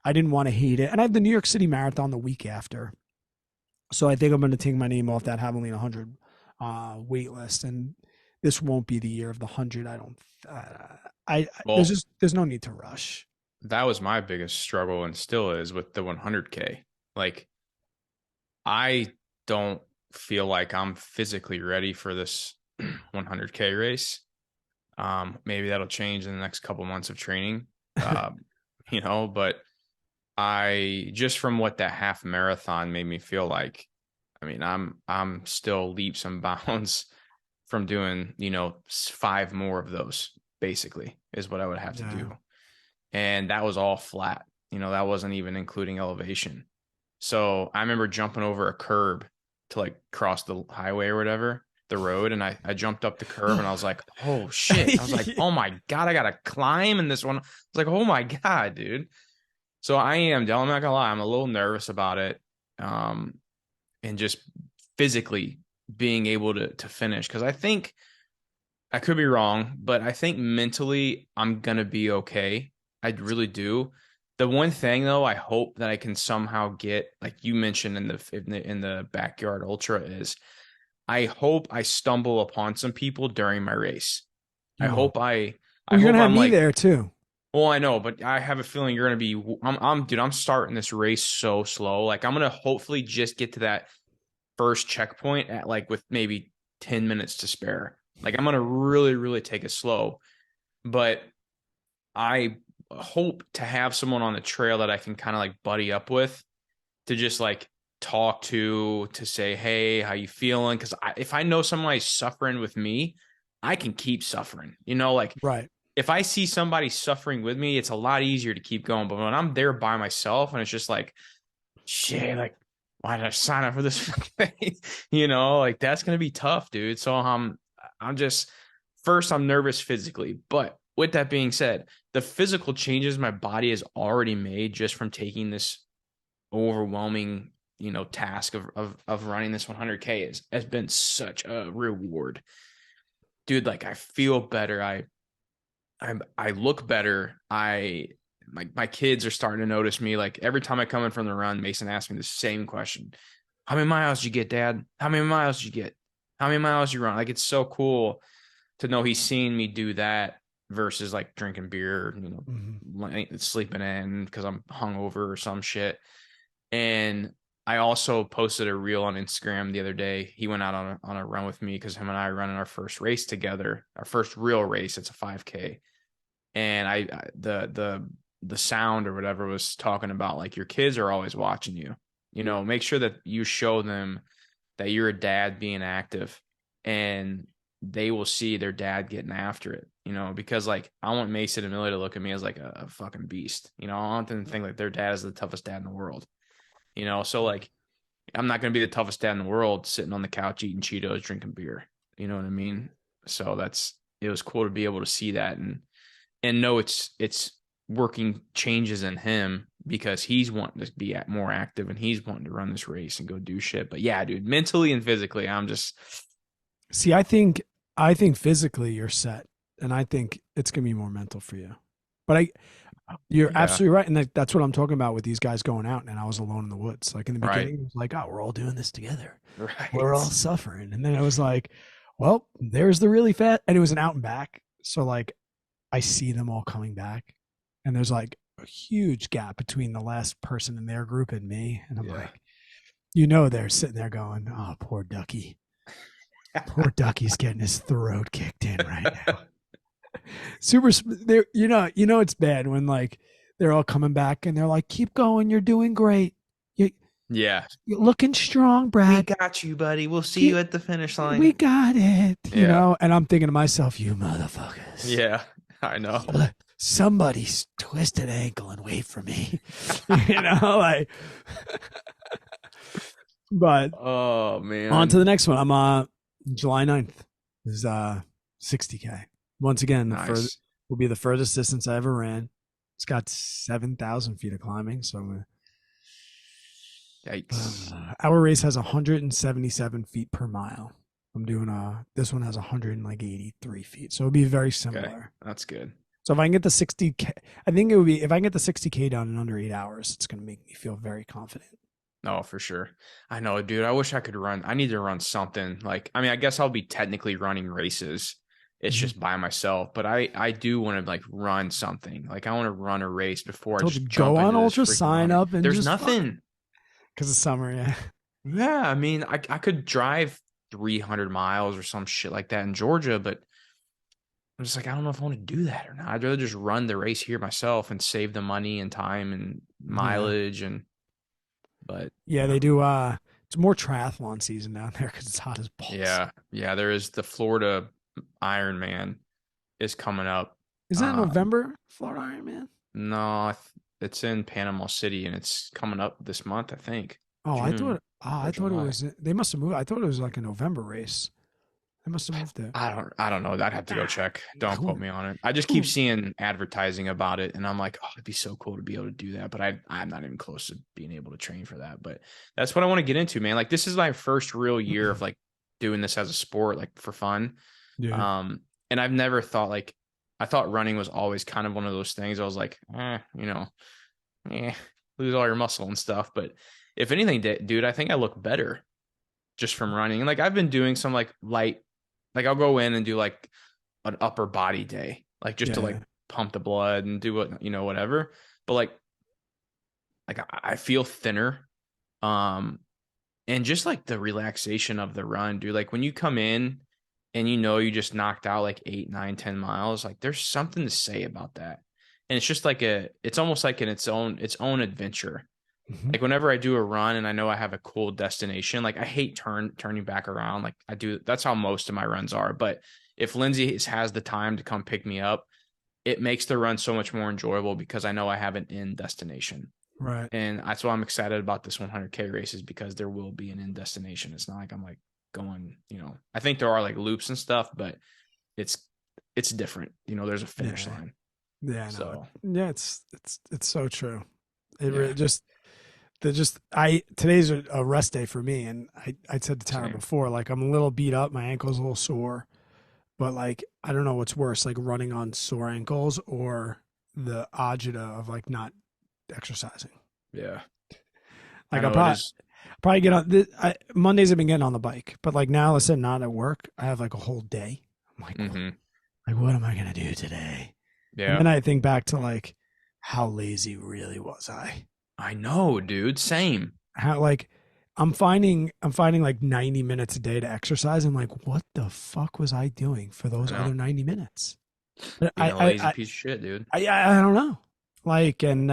I didn't want to hate it. And I have the New York City Marathon the week after. So I think I'm going to take my name off that Javelina 100 wait list, and this won't be the year of the 100. I don't. Well, there's no need to rush. that was my biggest struggle and still is with the 100K. Like, I don't feel like I'm physically ready for this 100K race. Maybe that'll change in the next couple months of training. But I just from what that half marathon made me feel like, I mean, I'm still leaps and bounds from doing, 5 more of those, basically, is what I would have to do. And that was all flat. That wasn't even including elevation. So I remember jumping over a curb to like cross the highway or whatever, the road. And I jumped up the curb and I was like, oh shit. I was like, oh my God, I got to climb in this one. I was like, oh my God, dude. So I'm not gonna lie, I'm a little nervous about it. And just physically being able to finish. Cause I think I could be wrong, but I think mentally I'm gonna be okay. I really do. The one thing though, I hope that I can somehow get, like you mentioned in the backyard ultra, is I hope I stumble upon some people during my race. I hope you're gonna have me there too. Well, I know, but I have a feeling you're gonna be. I'm starting this race so slow. Like I'm gonna hopefully just get to that first checkpoint at like with maybe 10 minutes to spare. Like I'm gonna really, really take it slow. But I hope to have someone on the trail that I can kind of like buddy up with to just like talk to say, hey, how you feeling? Because if I know somebody's suffering with me, I can keep suffering. Right. If I see somebody suffering with me, it's a lot easier to keep going. But when I'm there by myself and it's just like, shit, like, why did I sign up for this thing? Like that's going to be tough, dude. So I'm nervous physically. But with that being said, the physical changes my body has already made just from taking this overwhelming, task of running this 100K has been such a reward. Dude, like I feel better. I look better. My kids are starting to notice me. Like every time I come in from the run, Mason asks me the same question. How many miles did you get, Dad? How many miles did you get? How many miles did you run? Like it's so cool to know he's seeing me do that versus like drinking beer, sleeping in because I'm hungover or some shit. And I also posted a reel on Instagram the other day. He went out on a run with me because him and I run in our first race together, our first real race. It's a 5K. And the sound or whatever was talking about like your kids are always watching you. Make sure that you show them that you're a dad being active and they will see their dad getting after it, because like I want Mason and Millie to look at me as like a fucking beast. I want them to think like their dad is the toughest dad in the world. So like I'm not going to be the toughest dad in the world sitting on the couch eating Cheetos, drinking beer. You know what I mean? So it was cool to be able to see that and know it's working changes in him because he's wanting to be more active and he's wanting to run this race and go do shit. But yeah, dude, mentally and physically, I'm just. See, I think physically you're set, and I think it's going to be more mental for you. But you're absolutely right. And that's what I'm talking about with these guys going out. And I was alone in the woods. Like in the beginning, it was like, oh, we're all doing this together. Right. We're all suffering. And then it was like, well, there's the really fat. And it was an out and back. So like I see them all coming back. And there's like a huge gap between the last person in their group and me. And I'm like, they're sitting there going, oh, poor Ducky. Poor Ducky's getting his throat kicked in right now. Super, it's bad when like they're all coming back and they're like, keep going, you're doing great. You're looking strong, Brad. We got you, buddy. We'll see you at the finish line. We got it. You know, and I'm thinking to myself, you motherfuckers. Yeah, I know. Somebody's twisted ankle and wait for me. Like. But oh man, on to the next one. I'm July 9th. This is 60K. Once again, will be the furthest distance I ever ran. It's got 7,000 feet of climbing. So I'm yikes. Our race has 177 feet per mile. I'm doing this one has 183 feet. So it'll be very similar. Okay. That's good. So if I can get the 60K, I think it would be, if I can get the 60K done in under 8 hours, it's going to make me feel very confident. No, for sure. I know, dude. I wish I could run. I need to run something. Like, I mean, I guess I'll be technically running races. It's Mm-hmm. just by myself, but I do want to like run something. Like, I want to run a race before I Told you, just go jump on into this Ultra, freaking sign running. up, and There's just fucking, nothing. because it's summer, yeah. Yeah, I mean, I could drive 300 miles or some shit like that in Georgia, but I'm just like, I don't know if I want to do that or not. I'd rather just run the race here myself and save the money and time and Yeah. mileage and, but Yeah, they do. It's more triathlon season down there because it's hot as balls. yeah, yeah, there is the Florida Ironman is coming up. Is that Um, November, Florida Ironman? no, it's in Panama City and it's coming up this month, I think, Oh, June or I thought it July. was. They must have moved. I thought it was like a November race. They must have moved it. I don't know. I'd have to go Nah, check. Don't quote who, me on it. I just keep who? seeing advertising about it, and I'm like, oh, it'd be so cool to be able to do that. But I'm not even close to being able to train for that. But that's what I want to get into, man. Like this is my first real year of like doing this as a sport, like for fun. Yeah, Um, and I've never thought like I thought running was always kind of one of those things. I was like, lose all your muscle and stuff. But if anything, dude, I think I look better just from running. And like I've been doing some like light, like I'll go in and do like an upper body day, like just to yeah, like pump the blood and do what whatever. But like I feel thinner. Um, and just like the relaxation of the run, dude. Like when you come in and you just knocked out like 8, 9, 10 miles, like there's something to say about that. And it's just like it's almost like in its own adventure. hmm, Like whenever I do a run and I know I have a cool destination, like I hate turning back around. Like I do, that's how most of my runs are. But if Lindsay has the time to come pick me up, it makes the run so much more enjoyable because I know I have an end destination. right. And that's why I'm excited about this 100K races because there will be an end destination. It's not like I'm like going, I think there are like loops and stuff, but it's it's different. There's a finish Yeah, line. yeah, no, So yeah. It's so true. It yeah, just the just I today's a rest day for me, and I said to Tara same. before, like I'm a little beat up, my ankle's a little sore, but like I don't know what's worse, like running on sore ankles or the agita of like not exercising. Yeah, I Like know it is. probably get on Mondays. I've been getting on the bike, but like now, let's say not at work, I have like a whole day. I'm Mm-hmm. like what am I gonna do today? And Yeah, then I think back to like how lazy really was I? I know, dude. Same. How like I'm finding like 90 minutes a day to exercise. I'm like, what the fuck was I doing for I those know. other 90 minutes? Being a lazy piece of shit, dude. I don't know. Like and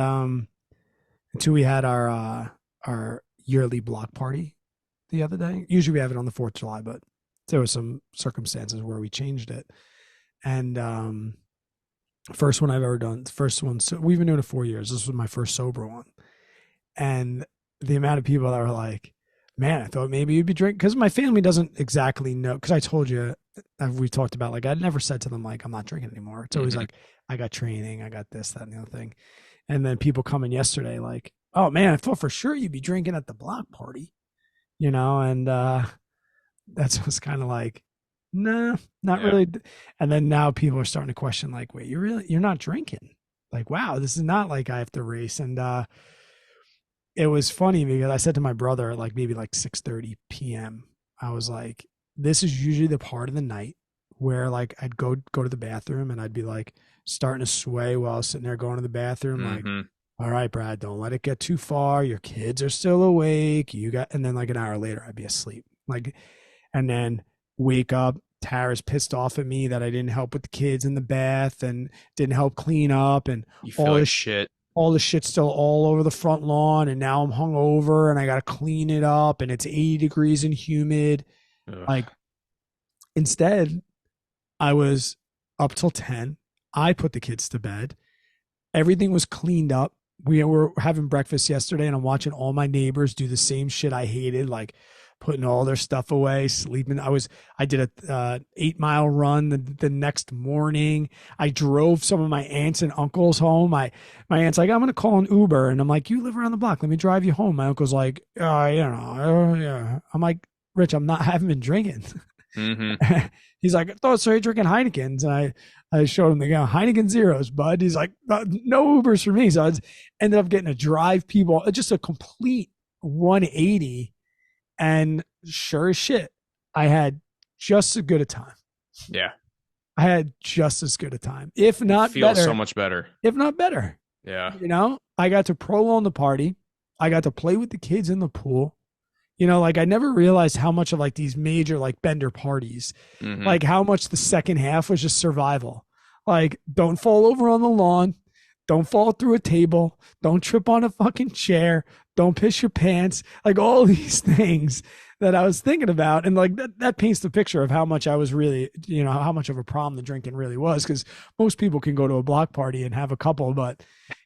until we had our yearly block party the other day. Usually we have it on the 4th of July, but there were some circumstances where we changed it. And first one I've ever done, first one, so we've been doing it 4 years. This was my first sober one. And the amount of people that were like, man, I thought maybe you'd be drinking. Because my family doesn't exactly know. Because I told you, we talked about, like, I'd never said to them, like, I'm not drinking anymore. It's always Mm-hmm. like, I got training, I got this, that, and the other thing. And then people come in yesterday, like, oh man, I thought for sure you'd be drinking at the block party, and that's was kind of like, nah, not Yeah. really. And then now people are starting to question, like, wait, you're not drinking? Like, wow, this is not like I have to race. And it was funny because I said to my brother at like maybe like 6:30 p.m. I was like, this is usually the part of the night where like I'd go to the bathroom and I'd be like starting to sway while I was sitting there going to the bathroom, like, Mm-hmm. all right, Brad, don't let it get too far. Your kids are still awake. And then like an hour later, I'd be asleep. Like, and then wake up. Tara's pissed off at me that I didn't help with the kids in the bath and didn't help clean up and You feel all like this shit. all the shit's still all over the front lawn, and now I'm hungover and I gotta clean it up and it's 80 degrees and humid. Ugh. Like instead, I was up till 10. I put the kids to bed. Everything was cleaned up. We were having breakfast yesterday and I'm watching all my neighbors do the same shit I hated, like putting all their stuff away, sleeping. I did a 8 mile run the next morning. I drove some of my aunts and uncles home. My aunt's like, I'm gonna call an Uber, and I'm like, you live around the block, let me drive you home. My uncle's like, yeah. I'm like, Rich, I haven't been drinking. Mm-hmm. He's like, I thought so you're drinking Heineken's. And I showed him the Heineken Zeros, bud. He's like, no Ubers for me. So I ended up getting to drive people, just a complete 180, and sure as shit, I had just as good a time. Yeah. I had just as good a time, if not feels better. So much better. If not better. Yeah. You know, I got to prolong the party. I got to play with the kids in the pool. You know, like I never realized how much of like these major like bender parties, like how much the second half was just survival. Like, don't fall over on the lawn. Don't fall through a table. Don't trip on a fucking chair. Don't piss your pants. Like all these things that I was thinking about. And like that paints the picture of how much I was really, you know, how much of a problem the drinking really was. Cause most people can go to a block party and have a couple, but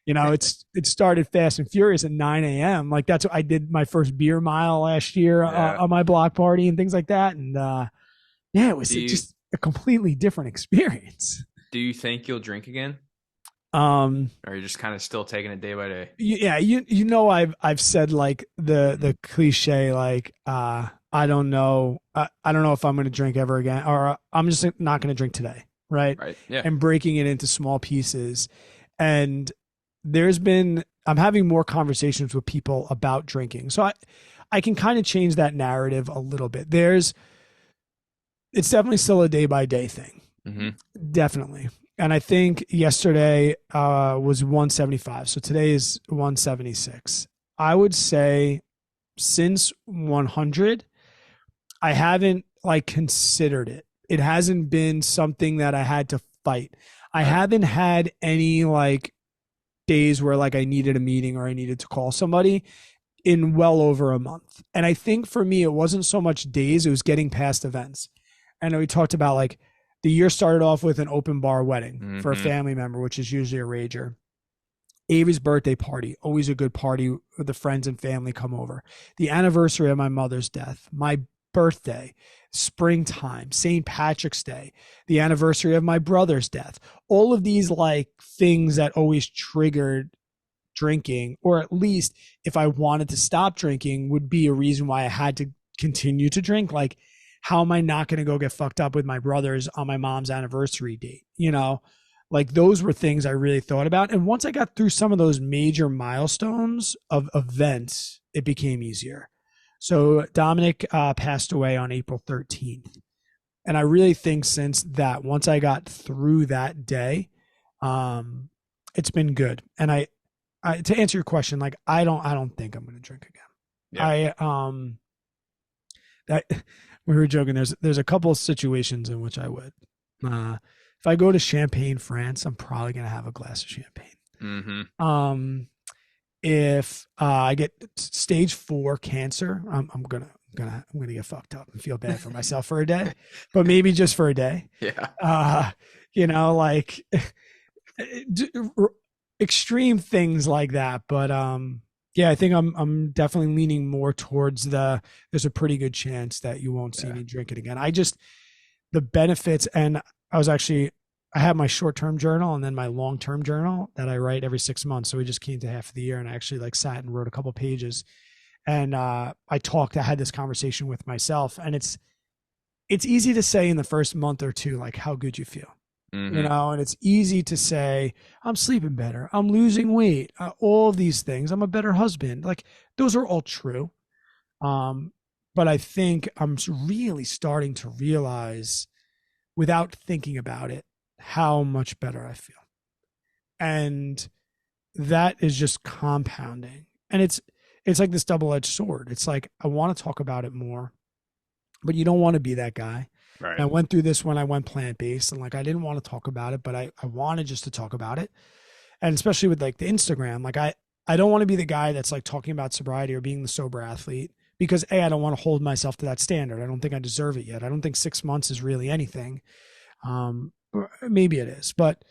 you know, it started fast and furious at 9 a.m. Like that's what I did my first beer mile last year on my block party and things like that. And yeah, it was just a completely different experience. Do you think you'll drink again? Or are you just kind of still taking it day by day? Yeah, you know I've said like the cliche like I don't know if I'm going to drink ever again, or I'm just not going to drink today, right? Right. Yeah. And breaking it into small pieces. And I'm having more conversations with people about drinking. So I can kind of change that narrative a little bit. It's definitely still a day by day thing. Definitely. And I think yesterday was 175. So today is 176. I would say since 100, I haven't like considered it. It hasn't been something that I had to fight. I haven't had any like days where like I needed a meeting or I needed to call somebody in well over a month. And I think for me, it wasn't so much days, it was getting past events. I know we talked about like the year started off with an open bar wedding for a family member, which is usually a rager. Avery's birthday party, always a good party with the friends and family come over. The anniversary of my mother's death, my birthday, springtime, St. Patrick's Day, the anniversary of my brother's death. All of these like things that always triggered drinking, or at least if I wanted to stop drinking, would be a reason why I had to continue to drink. Like, how am I not going to go get fucked up with my brothers on my mom's anniversary date? You know, like those were things I really thought about. And once I got through some of those major milestones of events, it became easier. So Dominic passed away on April 13th. And I really think since that, once I got through that day, it's been good. And I to answer your question, like, I don't think I'm going to drink again. Yeah. We were joking. There's a couple of situations in which I would. If I go to Champagne, France, I'm probably gonna have a glass of champagne. If I get stage 4 cancer, I'm gonna get fucked up and feel bad for myself for a day, but maybe just for a day. Yeah. You know, like extreme things like that. But yeah, I think I'm definitely leaning more towards there's a pretty good chance that you won't see me drink it again. The benefits, and I have my short-term journal and then my long-term journal that I write every 6 months. So we just came to half of the year and I actually like sat and wrote a couple pages, and I had this conversation with myself, and it's easy to say in the first month or two, like how good you feel. You know, and it's easy to say, I'm sleeping better, I'm losing weight, all of these things, I'm a better husband. Like those are all true. But I think I'm really starting to realize without thinking about it, how much better I feel. And that is just compounding. And it's like this double-edged sword. It's like, I want to talk about it more, but you don't want to be that guy. Right. I went through this when I went plant-based, and like I didn't want to talk about it, but I wanted just to talk about it. And especially with like the Instagram, like I don't want to be the guy that's like talking about sobriety or being the sober athlete, because I don't want to hold myself to that standard. I don't think I deserve it yet. I don't think 6 months is really anything. Maybe it is, but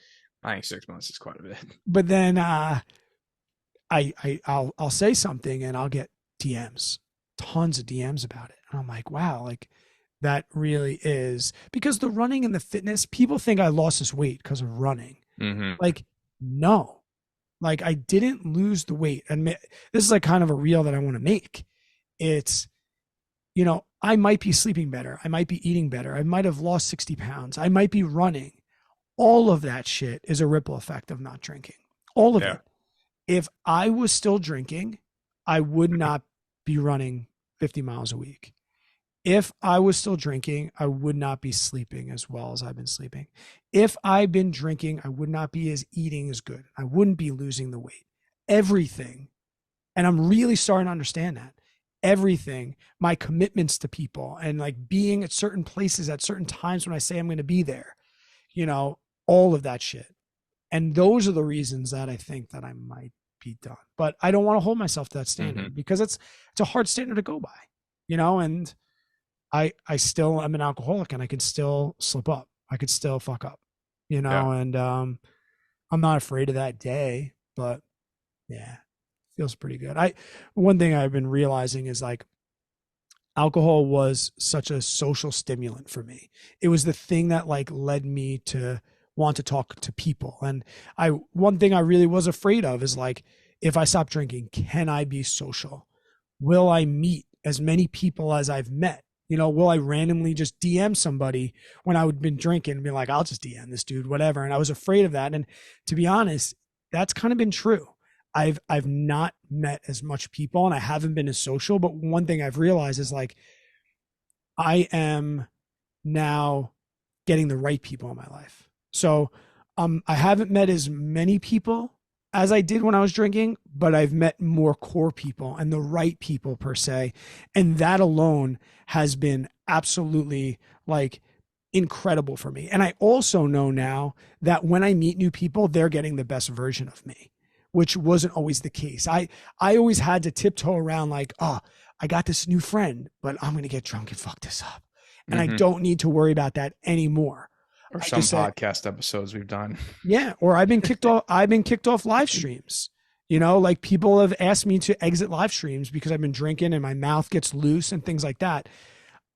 I think 6 months is quite a bit. But then I'll say something and I'll get DMs, tons of DMs about it. And I'm like, wow, like that really is, because the running and the fitness, people think I lost this weight because of running. Like, no, like I didn't lose the weight. And this is like kind of a reel that I want to make. It's, you know, I might be sleeping better. I might be eating better. I might have lost 60 pounds. I might be running. All of that shit is a ripple effect of not drinking. All of it. If I was still drinking, I would not be running 50 miles a week. If I was still drinking, I would not be sleeping as well as I've been sleeping. If I've been drinking, I would not be as eating as good. I wouldn't be losing the weight. Everything. And I'm really starting to understand that. Everything, my commitments to people and like being at certain places at certain times when I say I'm going to be there, all of that shit. And those are the reasons that I think that I might be done. But I don't want to hold myself to that standard because it's a hard standard to go by, and I still am an alcoholic and I can still slip up. I could still fuck up, and I'm not afraid of that day, but yeah, feels pretty good. One thing I've been realizing is like alcohol was such a social stimulant for me. It was the thing that like led me to want to talk to people. And one thing I really was afraid of is like, if I stop drinking, can I be social? Will I meet as many people as I've met? Will I randomly just DM somebody when I would been drinking and be like, I'll just DM this dude, whatever. And I was afraid of that. And to be honest, that's kind of been true. I've not met as much people and I haven't been as social, but one thing I've realized is like, I am now getting the right people in my life. So, I haven't met as many people as I did when I was drinking, but I've met more core people and the right people per se. And that alone has been absolutely like incredible for me. And I also know now that when I meet new people, they're getting the best version of me, which wasn't always the case. I always had to tiptoe around like, oh, I got this new friend, but I'm going to get drunk and fuck this up. And I don't need to worry about that anymore. Or some podcast episodes we've done. Yeah. Or I've been kicked off live streams. Like people have asked me to exit live streams because I've been drinking and my mouth gets loose and things like that.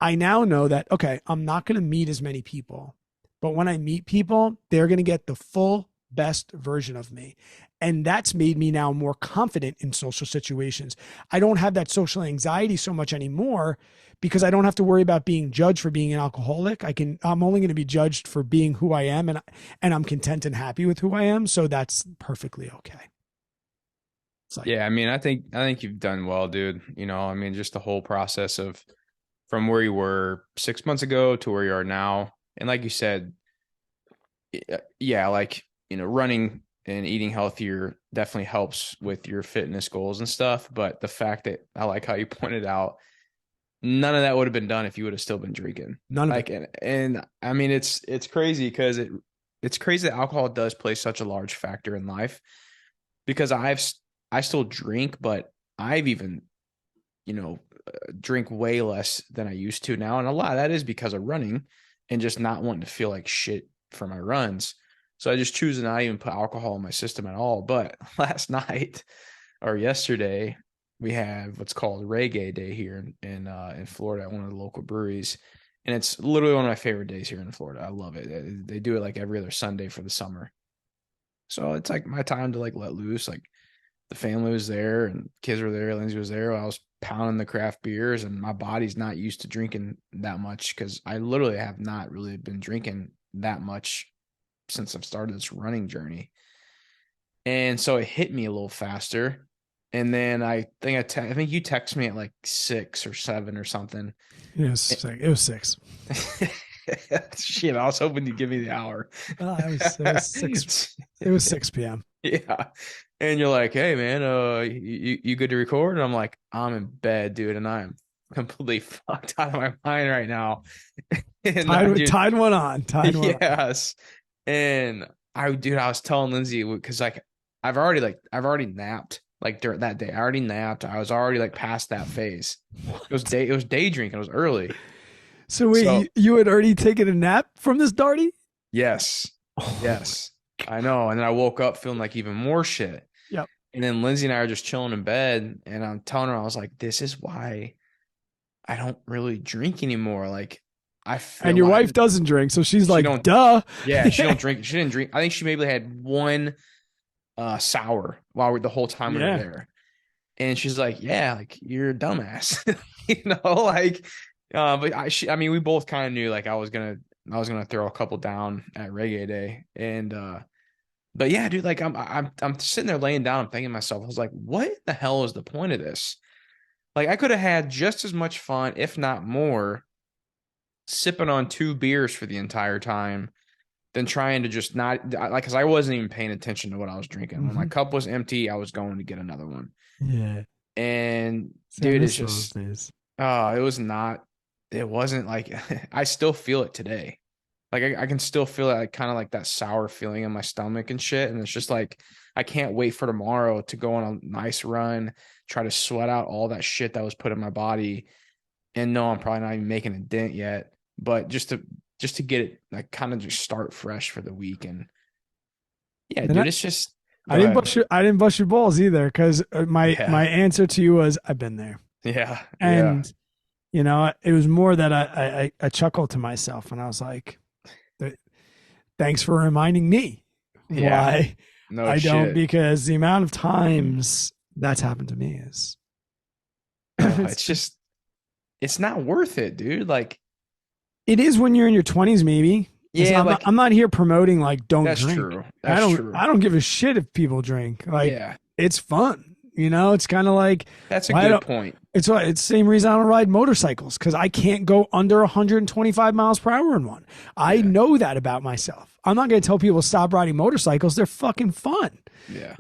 I now know that, okay, I'm not going to meet as many people, but when I meet people, they're going to get the full best version of me. And that's made me now more confident in social situations. I don't have that social anxiety so much anymore because I don't have to worry about being judged for being an alcoholic. I'm only going to be judged for being who I am, and I'm content and happy with who I am. So that's perfectly okay. Like, yeah. I mean, I think you've done well, dude. Just the whole process of from where you were 6 months ago to where you are now. And like you said, yeah, like, running and eating healthier definitely helps with your fitness goals and stuff. But the fact that I like how you pointed out, none of that would have been done if you would have still been drinking. None of it. And I mean, it's crazy because it's crazy that alcohol does play such a large factor in life because I still drink, but I've even, drink way less than I used to now. And a lot of that is because of running and just not wanting to feel like shit for my runs. So I just choose to not even put alcohol in my system at all. But last night or yesterday, we have what's called Reggae Day here in Florida at one of the local breweries. And it's literally one of my favorite days here in Florida. I love it. They do it like every other Sunday for the summer. So it's like my time to like let loose. Like the family was there and kids were there. Lindsay was there. I was pounding the craft beers and my body's not used to drinking that much because I literally have not really been drinking that much since I've started this running journey. And so it hit me a little faster. And then I think you texted me at like 6 or 7 or something. Yes, it was 6. Shit, I was hoping you'd give me the hour. It was 6. It was 6 p.m. Yeah. And you're like, hey man, you good to record? And I'm like, I'm in bed, dude, and I'm completely fucked out of my mind right now. Tied one on. Yes. And I was telling Lindsay because like I've already napped like during that day. I already napped. I was already like past that phase. It was day drinking. It was early. So wait, you had already taken a nap from this Darty? Yes. Yes. I know. And then I woke up feeling like even more shit. Yep. And then Lindsay and I are just chilling in bed and I'm telling her, I was like, this is why I don't really drink anymore. Like and your wife doesn't drink, so she's like, duh. Yeah, she don't drink. She didn't drink. I think she maybe had one sour the whole time we were there. And she's like, yeah, like you're a dumbass. Like but we both kind of knew like I was gonna throw a couple down at Reggae Day. And but yeah, dude, like I'm sitting there laying down, I'm thinking to myself, I was like, what the hell is the point of this? Like I could have had just as much fun, if not more, sipping on 2 beers for the entire time than trying to just not like, because I wasn't even paying attention to what I was drinking. When my cup was empty, I was going to get another one. Yeah. And See, I dude, it's miss those just, days. it was not, it wasn't like, I still feel it today. Like I can still feel it, like kind of like that sour feeling in my stomach and shit. And it's just like, I can't wait for tomorrow to go on a nice run, try to sweat out all that shit that was put in my body. And no, I'm probably not even making a dent yet, but just to get it, like kind of just start fresh for the week. And yeah, And dude, it's just, I go didn't ahead. bust your I didn't bust your balls either, because my Yeah. answer to you was I've been there. Yeah. Yeah. And it was more that I chuckled to myself and I was like, thanks for reminding me Yeah. why No I don't, shit. because the amount of times that's happened to me is it's It's just, it's not worth it, dude. Like, it is when you're in your 20s, maybe. yeah, I'm like not here promoting like don't that's drink. true. That's true. I don't give a shit if people drink. Like, Yeah. it's fun. It's kind of like, That's a why good don't point. it's the same reason I don't ride motorcycles, because I can't go under 125 miles per hour in one. I Yeah. know that about myself. I'm not going to tell people stop riding motorcycles. They're fucking fun, Yeah.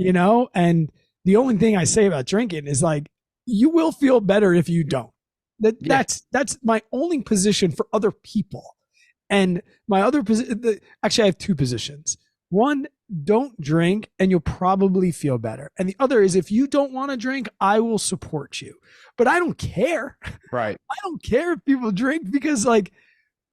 And the only thing I say about drinking is like, you will feel better if you don't. Yeah. That's my only position for other people. And my other position, actually, I have two positions. One, don't drink and you'll probably feel better. And the other is, if you don't want to drink, I will support you. But I don't care. Right. I don't care if people drink, because, like,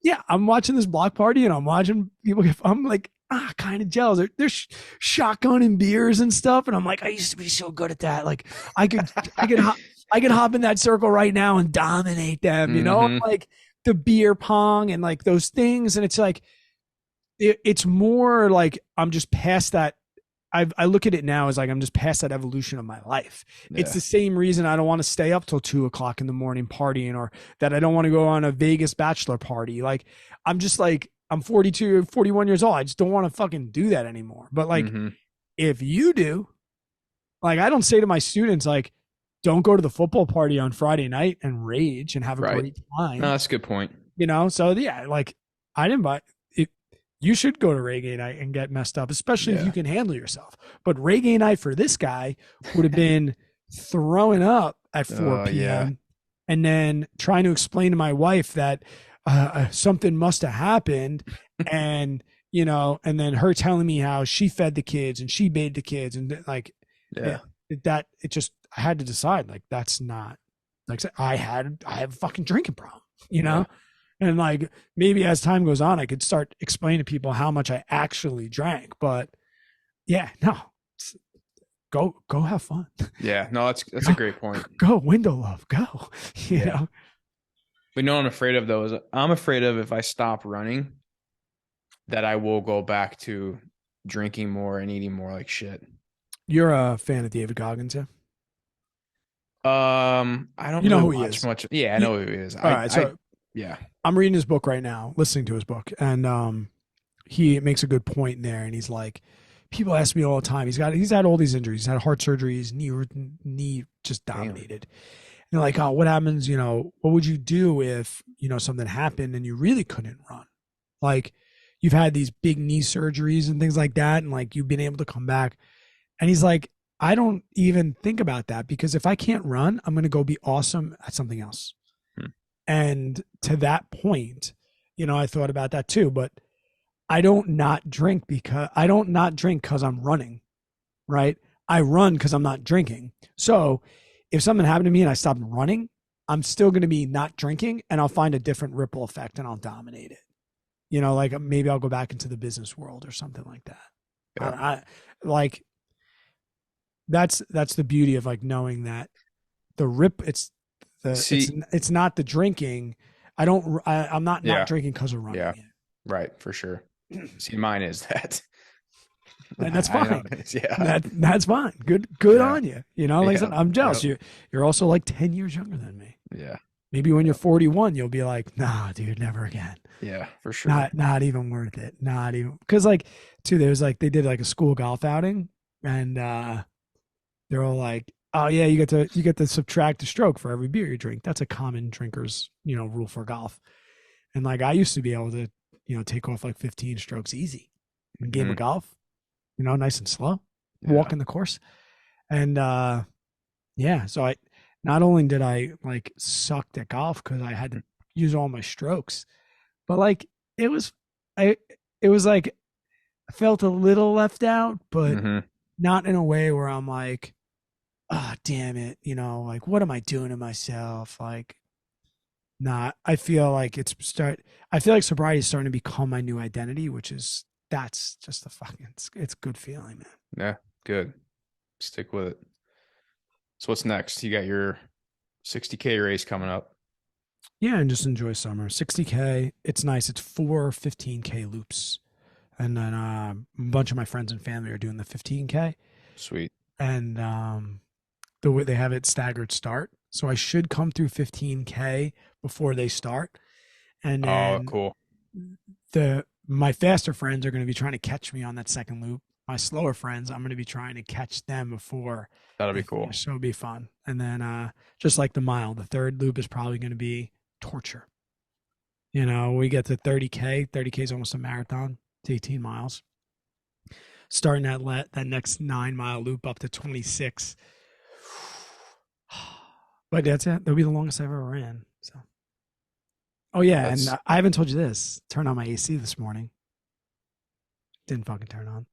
yeah, I'm watching this block party and I'm watching people I'm like, kind of jealous. They're shotgunning beers and stuff. And I'm like, I used to be so good at that. Like, I could, I could hop in that circle right now and dominate them, Mm-hmm. like the beer pong and like those things. And it's like, it's more like I'm just past that. I look at it now as like I'm just past that evolution of my life. It's Yeah. the same reason I don't want to stay up till 2 o'clock in the morning partying, or that I don't want to go on a Vegas bachelor party. Like, I'm just like, I'm 42, 41 years old. I just don't want to fucking do that anymore. But like, Mm-hmm. if you do, like, I don't say to my students, like, don't go to the football party on Friday night and rage and have a Right. great No, time, that's a good point. So yeah, like, I didn't buy it. You should go to reggae night and get messed up, especially if Yeah. you can handle yourself. But reggae night for this guy would have been throwing up at 4 Yeah. p.m. and then trying to explain to my wife that something must have happened, and and then her telling me how she fed the kids and she bathed the kids, and like, Yeah. it just, I had to decide, like, that's not, like, I have a fucking drinking problem, Yeah. and like, maybe as time goes on, I could start explaining to people how much I actually drank. But yeah, no, go have fun. Yeah. No, that's a great point. Go window love, go. You Yeah. know? But you know what I'm afraid of though is I'm afraid of, if I stop running, that I will go back to drinking more and eating more like shit. You're a fan of David Goggins, yeah? I don't You know really who he watch is. much. Yeah, I know who he is. All right, so Yeah. I'm reading his book right now, listening to his book, and he makes a good point in there, and he's like, people ask me all the time. He's had all these injuries. He's had heart surgeries, knee just dominated. And they're like, oh, what happens? What would you do if something happened and you really couldn't run? Like, you've had these big knee surgeries and things like that, and like, you've been able to come back. And he's like, I don't even think about that, because if I can't run, I'm going to go be awesome at something else. Hmm. And to that point, I thought about that too, but I don't not drink because I'm running, right? I run because I'm not drinking. So if something happened to me and I stopped running, I'm still going to be not drinking, and I'll find a different ripple effect and I'll dominate it. Like, maybe I'll go back into the business world or something like that. Yeah. I like, that's the beauty of like knowing that it's not the drinking. I'm not drinking because of running. Yeah. Right, for sure. See, mine is that. And that's fine. Yeah. That's fine. Good on you. Like I said, I'm jealous. You're also like 10 years younger than me. Yeah. Maybe when you're 41, you'll be like, nah, dude, never again. Yeah, for sure. Not even worth it. Not even, because like, too, there's like, they did like a school golf outing, and they're all like, Oh yeah, you get to subtract a stroke for every beer you drink. That's a common drinker's, rule for golf. And like I used to be able to, take off like 15 strokes easy in a game Hmm. of golf, nice and slow, Yeah. walking the course. And yeah, so I not only did I like sucked at golf because I had to use all my strokes, but like it was I it was like I felt a little left out, but Hmm. not in a way where I'm like, ah, oh, damn it, like what am I doing to myself? Like, nah, I feel like sobriety is starting to become my new identity, that's just it's good feeling, man. Yeah. Good. Stick with it. So what's next? You got your 60K race coming up. Yeah, and just enjoy summer. 60K, it's nice. It's 4 15K loops. And then a bunch of my friends and family are doing the 15K. Sweet. And the way they have it staggered start. So I should come through 15K before they start. And Oh, then cool. my faster friends are going to be trying to catch me on that second loop. My slower friends, I'm going to be trying to catch them before That'll they be cool. finish. So it'll be fun. And then just like the mile, the third loop is probably going to be torture. We get to 30K. 30K is almost a marathon. It's 18 miles. Starting that next 9 mile loop up to 26. But that's it. That'll be the longest I've ever ran. So, oh yeah, and That's I haven't told you this. Turned on my AC this morning. Didn't fucking turn on.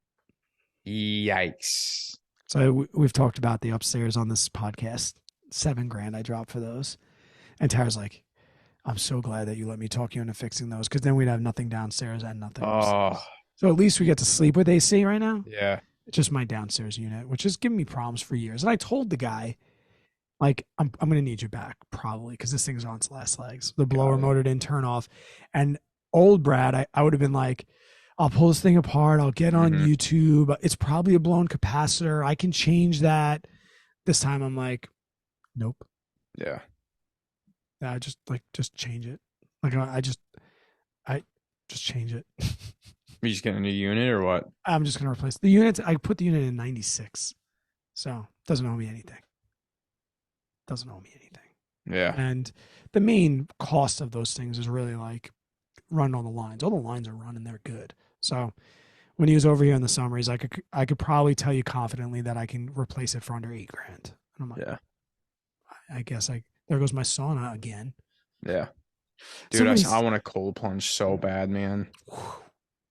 yikes. So we've talked about the upstairs on this podcast. $7,000 I dropped for those. And Tara's like, I'm so glad that you let me talk you into fixing those because then we'd have nothing downstairs and nothing Oh, upstairs. So at least we get to sleep with AC right now. yeah. It's just my downstairs unit, which has given me problems for years. And I told the guy, like, I'm gonna need you back probably because this thing's on its last legs. The blower Got it. motor didn't turn off. And old Brad, I would have been like, I'll pull this thing apart, I'll get on Hmm. YouTube. It's probably a blown capacitor. I can change that. This time I'm like, nope. Yeah. Just change it. Like I just change it. You just getting a new unit or what? I'm just gonna replace the unit. I put the unit in 96, so doesn't owe me anything. Doesn't owe me anything. Yeah. And the main cost of those things is really like running all the lines. All the lines are running; they're good. So when he was over here in the summer, he's like, I could probably tell you confidently that I can replace it for under $8,000. And I'm like, Yeah. I guess there goes my sauna again. Yeah. Dude, I Somebody's want a cold plunge so bad, man.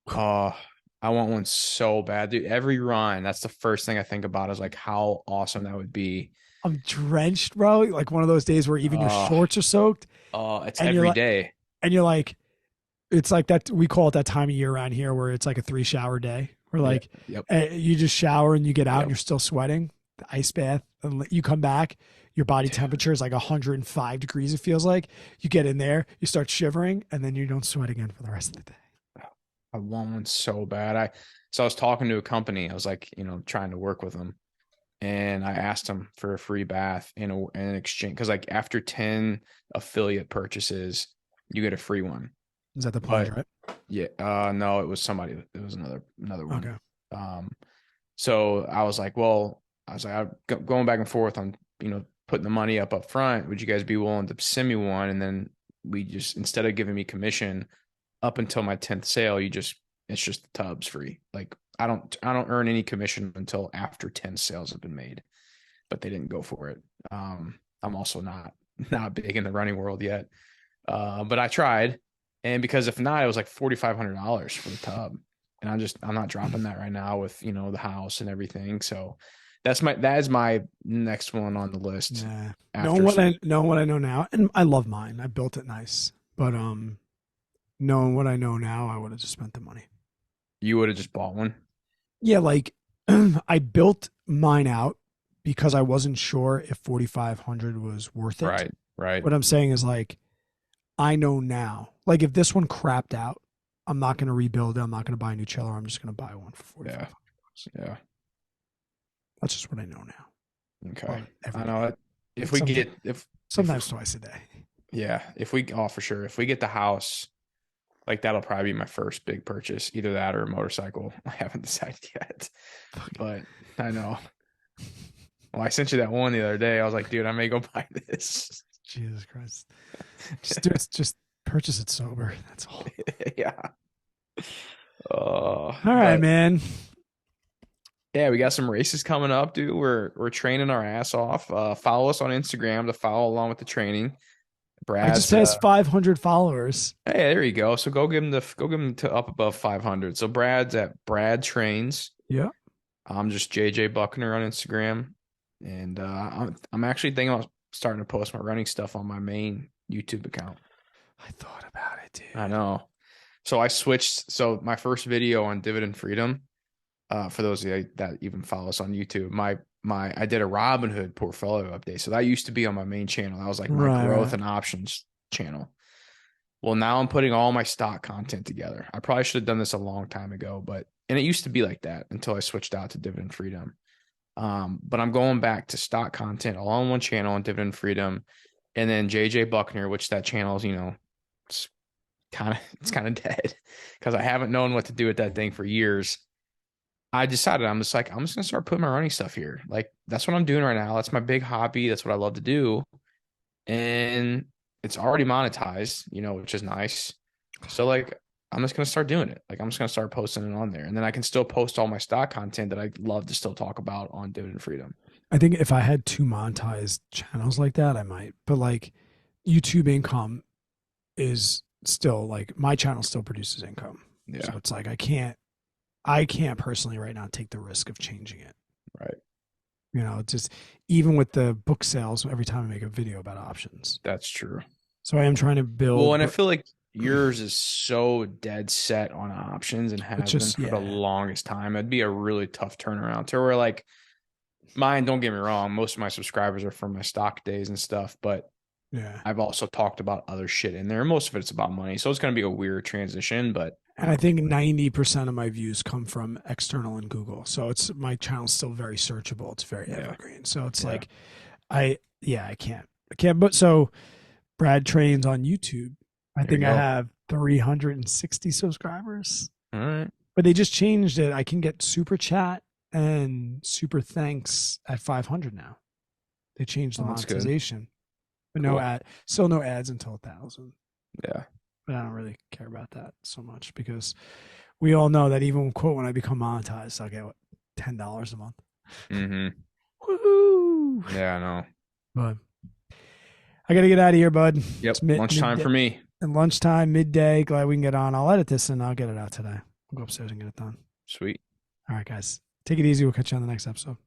Oh, I want one so bad, dude. Every run, that's the first thing I think about is like how awesome that would be. I'm drenched, bro. Like one of those days where even your Oh, shorts are soaked, it's and you're every like, day. and you're like, it's like that. We call it that time of year around here where it's like a 3 shower day. Where Yeah. like Yep. you just shower and you get out and Yep. you're still sweating. The ice bath, and you come back, your body temperature is like 105 degrees. It feels like you get in there, you start shivering, and then you don't sweat again for the rest of the day. I want one so bad. So I was talking to a company. I was like, trying to work with them, and I asked them for a free bath in exchange because like after 10 affiliate purchases, you get a free one. Is that the plunge, But right? yeah, no, it was somebody. It was another one. Okay. Um, so I was like, well, I'm going back and forth on putting the money up front. Would you guys be willing to send me one, and then we just instead of giving me commission up until my 10th sale, it's just the tubs free. Like I don't earn any commission until after 10 sales have been made, but they didn't go for it. I'm also not big in the running world yet. But I tried, and because if not, it was like $4,500 for the tub. And I'm not dropping that right now with, the house and everything. So that is my next one on the list. Nah. After Knowing what I know now, and I love mine. I built it nice, but knowing what I know now, I would have just spent the money. you would have just bought one. Yeah, like I built mine out because I wasn't sure if 4,500 was worth it. Right. Right. What I'm saying is like I know now. Like if this one crapped out, I'm not going to rebuild it. I'm not going to buy a new chiller. I'm just going to buy one for 4,500 bucks. Yeah. That's just what I know now. Okay. Every I day. know it. If we Sometimes, get if sometimes twice a day. yeah, for sure. If we get the house, like that'll probably be my first big purchase, either that or a motorcycle. I haven't decided yet, but I know. Well, I sent you that one the other day. I was like, dude, I may go buy this. Jesus Christ. Just do it. Just purchase it sober. That's all. Yeah. All right, man. Yeah, we got some races coming up, dude. We're training our ass off. Follow us on Instagram to follow along with the training. Brad, I just has 500 followers. Hey, there you go. So go give him to up above 500. So Brad's at Brad Trains. Yeah. I'm just JJ Buckner on Instagram, and I'm actually thinking about starting to post my running stuff on my main YouTube account. I thought about it, dude. I know. So I switched. So my first video on Dividend Freedom, for those of you that even follow us on YouTube, I did a Robinhood portfolio update. So that used to be on my main channel. That was like my growth and options channel. Well, now I'm putting all my stock content together. I probably should have done this a long time ago, and it used to be like that until I switched out to Dividend Freedom. But I'm going back to stock content all on one channel on Dividend Freedom, and then JJ Buckner, which that channel is, it's kind of dead because I haven't known what to do with that thing for years. I decided I'm just gonna start putting my running stuff here. Like that's what I'm doing right now. That's my big hobby. That's what I love to do, and it's already monetized, which is nice. So like, I'm just going to start doing it. Like, I'm just going to start posting it on there. And then I can still post all my stock content that I love to still talk about on Dividend Freedom. I think if I had 2 monetized channels like that, I might. But like YouTube income is still like my channel still produces income. Yeah. So it's like I can't personally right now take the risk of changing it. Right. Just even with the book sales, every time I make a video about options. That's true. So I am trying to build. Well, and I feel like yours is so dead set on options and has been for the longest time. It'd be a really tough turnaround to where like mine, don't get me wrong, most of my subscribers are from my stock days and stuff, but yeah, I've also talked about other shit in there. Most of it's about money. So it's going to be a weird transition, but. And I think 90% of my views come from external and Google. So my channel's still very searchable. It's very evergreen. So it's like, I can't. But so Brad Trains on YouTube. I think I have 360 subscribers. All right. But they just changed it. I can get super chat and super thanks at 500 now. They changed the monetization. But still no ads until 1,000. Yeah. But I don't really care about that so much because we all know that even when I become monetized, I'll get $10 a month. Mm-hmm. Woohoo! Yeah, I know. But I got to get out of here, bud. Yep. Lunchtime for me. And lunchtime, midday. Glad we can get on. I'll edit this and I'll get it out today. I'll go upstairs and get it done. Sweet. All right, guys. Take it easy. We'll catch you on the next episode.